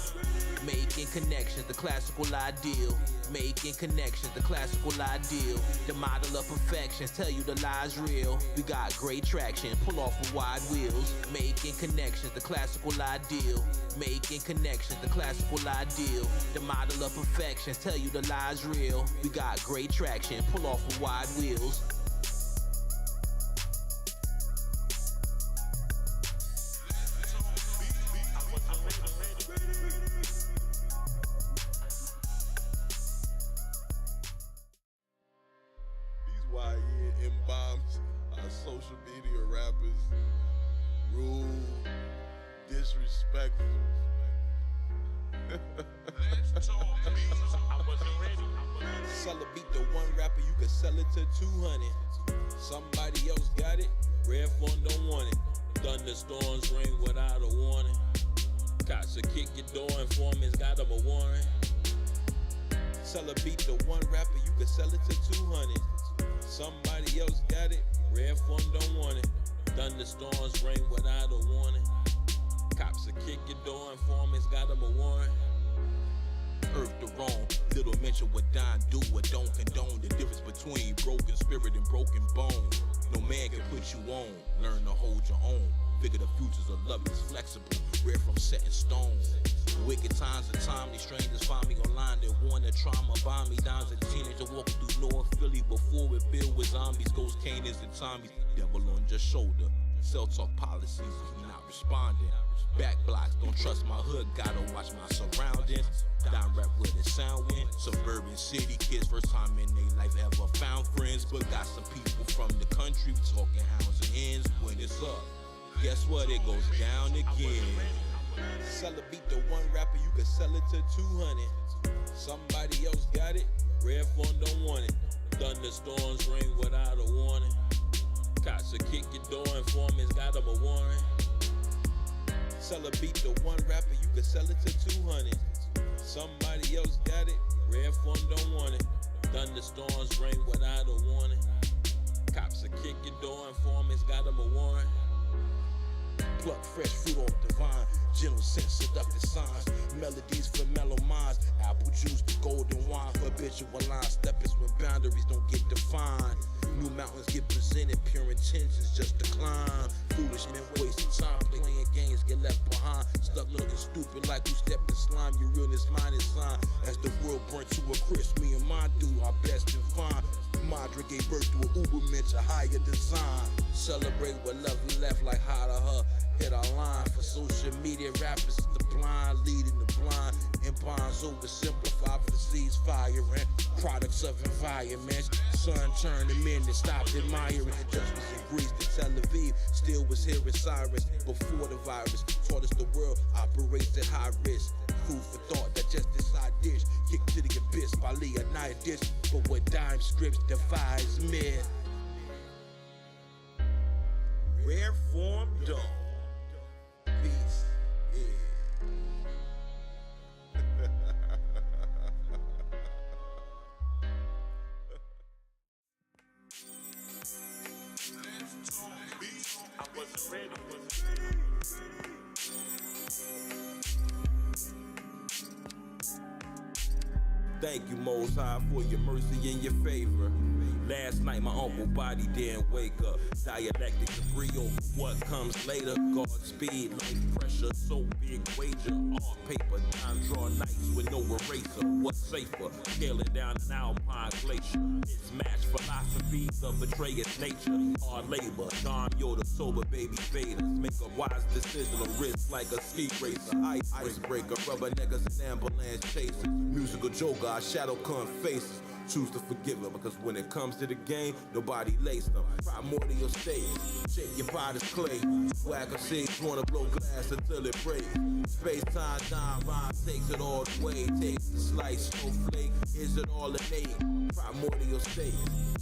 Making connections, the classical ideal. Making connections, the classical ideal. The model of perfection, tell you the lie's real. We got great traction, pull off with wide wheels. Making connections, the classical ideal. Making connections, the classical ideal. The model of perfection, tell you the lie's real. We got great traction, pull off with wide wheels. M-bombs, social media rappers, rude, disrespectful. Sell a beat to one rapper, you can sell it to 200. Somebody else got it, Red Phone don't want it. Thunderstorms rain without a warning. Cops will kick your door, informants got them a warrant. Sell a beat to one rapper, you can sell it to 200. Somebody else got it, Red Phone don't want it. Thunderstorms rain without a warning. Cops will kick your door, informants got them a warrant. Earth the wrong, little mention what Don do or don't condone. The difference between broken spirit and broken bone. No man can put you on, learn to hold your own. Figure the futures of love is flexible, rare from set in stone. Wicked times and time, these strangers find me online. They want to trauma bomb me down as a teenager walking through North Philly before it filled with zombies, ghost canids and Tommies. Devil on your shoulder, cell talk policies, he not responding. Back blocks, don't trust my hood, gotta watch my surroundings. Down rap where the sound went. Suburban city kids, first time in their life ever found friends. But got some people from the country talking hounds and hens. When it's up, guess what, it goes down again. Sell a beat to one rapper, you can sell it to 200. Somebody else got it, Red Phone don't want it. Thunderstorms rain without a warning. Cops will kick your door, informants got them a warrant. Sell a beat to one rapper, you can sell it to 200. Somebody else got it, Red Phone don't want it. Thunderstorms rain without a warning. Cops will kick your door, informants got them a warrant. Pluck fresh fruit off the vine, gentle scent, seductive signs, melodies for mellow minds, apple juice, golden wine, habitual lines, steppers when boundaries don't get defined. New mountains get presented, pure intentions just to climb. Foolish men wasting time, playing games get left behind. Stuck looking stupid like you stepped in slime, your realness mine is sign. As the world burnt to a crisp, me and mine do our best and fine. Madra gave birth to an Ubermensch, a higher design. Celebrate what love we left like how to her. Hit our line for social media rappers, the blind leading the blind. And bonds oversimplified for the seas firing. Products of environments, sun turned them in and stopped admiring. Justice in Greece to Tel Aviv, still was hearing sirens before the virus. Taught us the world operates at high risk. Food for thought, digest this side dish. Kick to the abyss by Leonidas. But what dime scripts defies myth. Rare form dog. Peace. Yeah. I wasn't ready. Thank you, Most High, for your mercy and your favor. Last night, my uncle body didn't wake up. Dialectic debris over what comes later. Godspeed, life pressure, so big wager. All paper, time draw nights with no eraser. What's safer? Scaling down an alpine glacier. Mismatched philosophies of betrayer's nature. Hard labor, Don Yoda, sober baby faders. Make a wise decision on risk like a ski racer. Icebreaker, rubber niggas and ambulance chasers. Musical joker, our shadow come faces. choose to forgive her, because when it comes to the game, nobody laced them. Primordial state, shake your potter's clay. Whack a six, wanna blow glass until it breaks. Space-time, dime, rhyme takes it all the way. Takes the slice, snowflake, is it all innate? Primordial state,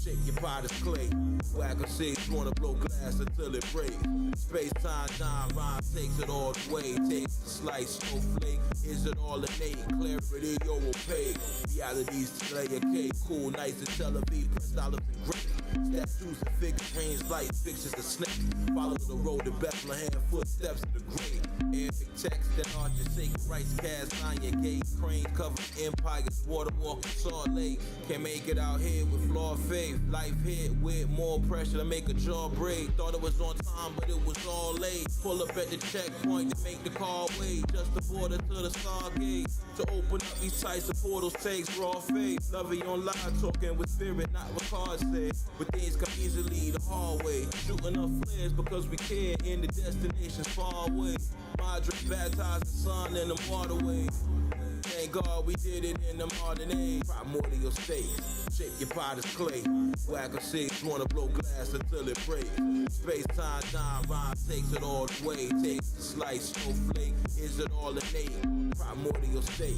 shake your potter's clay. Whack a six, wanna blow glass until it breaks. Space-time, dime, rhyme takes it all the way. Takes the slice, snowflake, is it all innate? Clarity, yo, opaque. Reality's layer cake, cool, nice and Tel Aviv, Prince Olive and Grape. Statues and figurines, light fixtures and snakes. Follow the road to Bethlehem, footsteps to the grave. Arabic text and art, your sacred rights cast on your gate. Crane covered empires, water walking Salt Lake. Can't make it out here with flawed faith. Life hit with more pressure to make a jaw break. Thought it was on time, but it was all late. Pull up at the checkpoint to make the car wait. Just the border to the Stargate. To open up these types of portals takes raw faith. Love you on live, talking with spirit, not what cards say. But things come easily the hard way. Shooting up flares because we care, and the destination's far away. Madre baptized the sun in the waterway. Thank God we did it in the modern age. Primordial state, shake your potter's clay. Whack a six, wanna blow glass until it breaks. Space-time, dime, rhyme takes it all the way. Takes the slice, snowflake, is it all innate? Primordial state,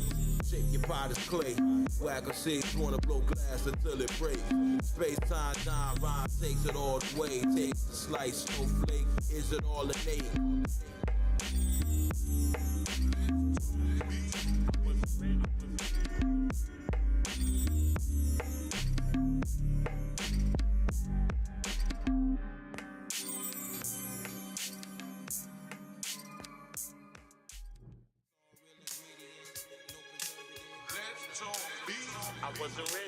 shake your potter's clay. Whack a six, wanna blow glass until it breaks. Space-time, dime, rhyme takes it all the way. Takes the slice, snowflake, is it all innate? I wasn't ready.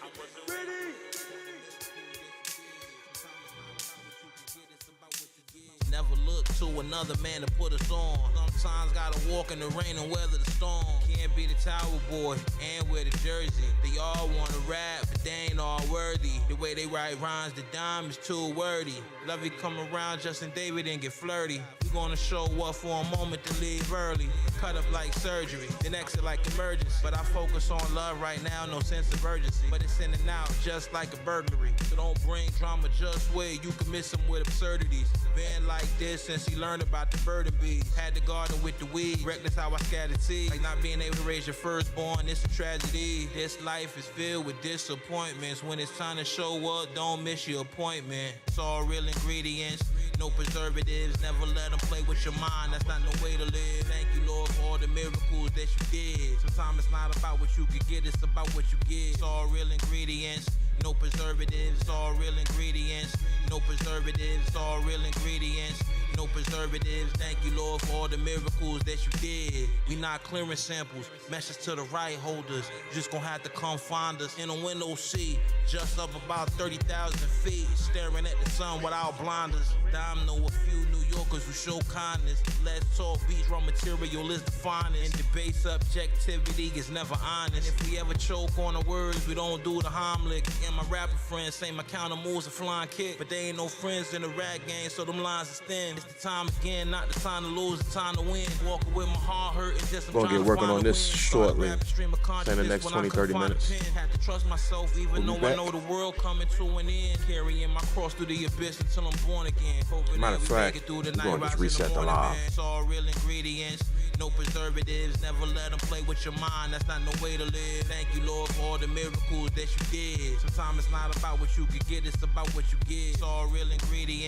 Never look to another man to put us on. Sometimes gotta walk in the rain and weather the storm. Can't be the Tower Boy and wear the jersey. They all wanna rap, but they ain't all worthy. The way they write rhymes, the dime is too wordy. Love you come around, Justin David, and get flirty. We gonna show up for a moment to leave early. Cut up like surgery, then exit like emergency. But I focus on love right now, no sense of urgency. But it's in and out, just like a burglary. So don't bring drama, just wait, you can miss them with absurdities. Been like this since he learned about the bird and bees. Had the garden with the weed, reckless how I scattered seeds. Like not being able to raise your firstborn, it's a tragedy. This life is filled with disappointments. When it's time to show up, don't miss your appointment. It's all real ingredients, no preservatives. Never let them play with your mind, that's not no way to live. Thank you, Lord, for all the miracles that you did. Sometimes it's not about what you could get, it's about what you get. It's all real ingredients, no preservatives. It's all real ingredients, no preservatives. It's all real ingredients, no preservatives. Thank you, Lord, for all the miracles that you did. We not clearing samples, message to the right holders. You just gonna have to come find us in a window seat, just up about 30,000 feet, staring at the sun without blinders. I know a few New Yorkers who show kindness. Let's talk beach, raw material is the finest. In debate, subjectivity is never honest. If we ever choke on the words, we don't do the Heimlich. And my rapper friends say my counter moves a flying kick, but they ain't no friends in the rap game, so them lines is thin. It's the time again, not the time to lose, the time to win. Walking with my heart hurt and just We'll get working on this shortly. In the next 20-30 minutes. Had to trust myself even though I know the world coming to an end. Carrying my cross through the abyss until I'm born again. Matter of fact, we're going to just reset the live. It's all real ingredients, no preservatives. Never let them play with your mind, that's not no way to live. Thank you, Lord, for all the miracles that you did. Sometimes it's not about what you could get, it's about what you get. It's all real ingredients.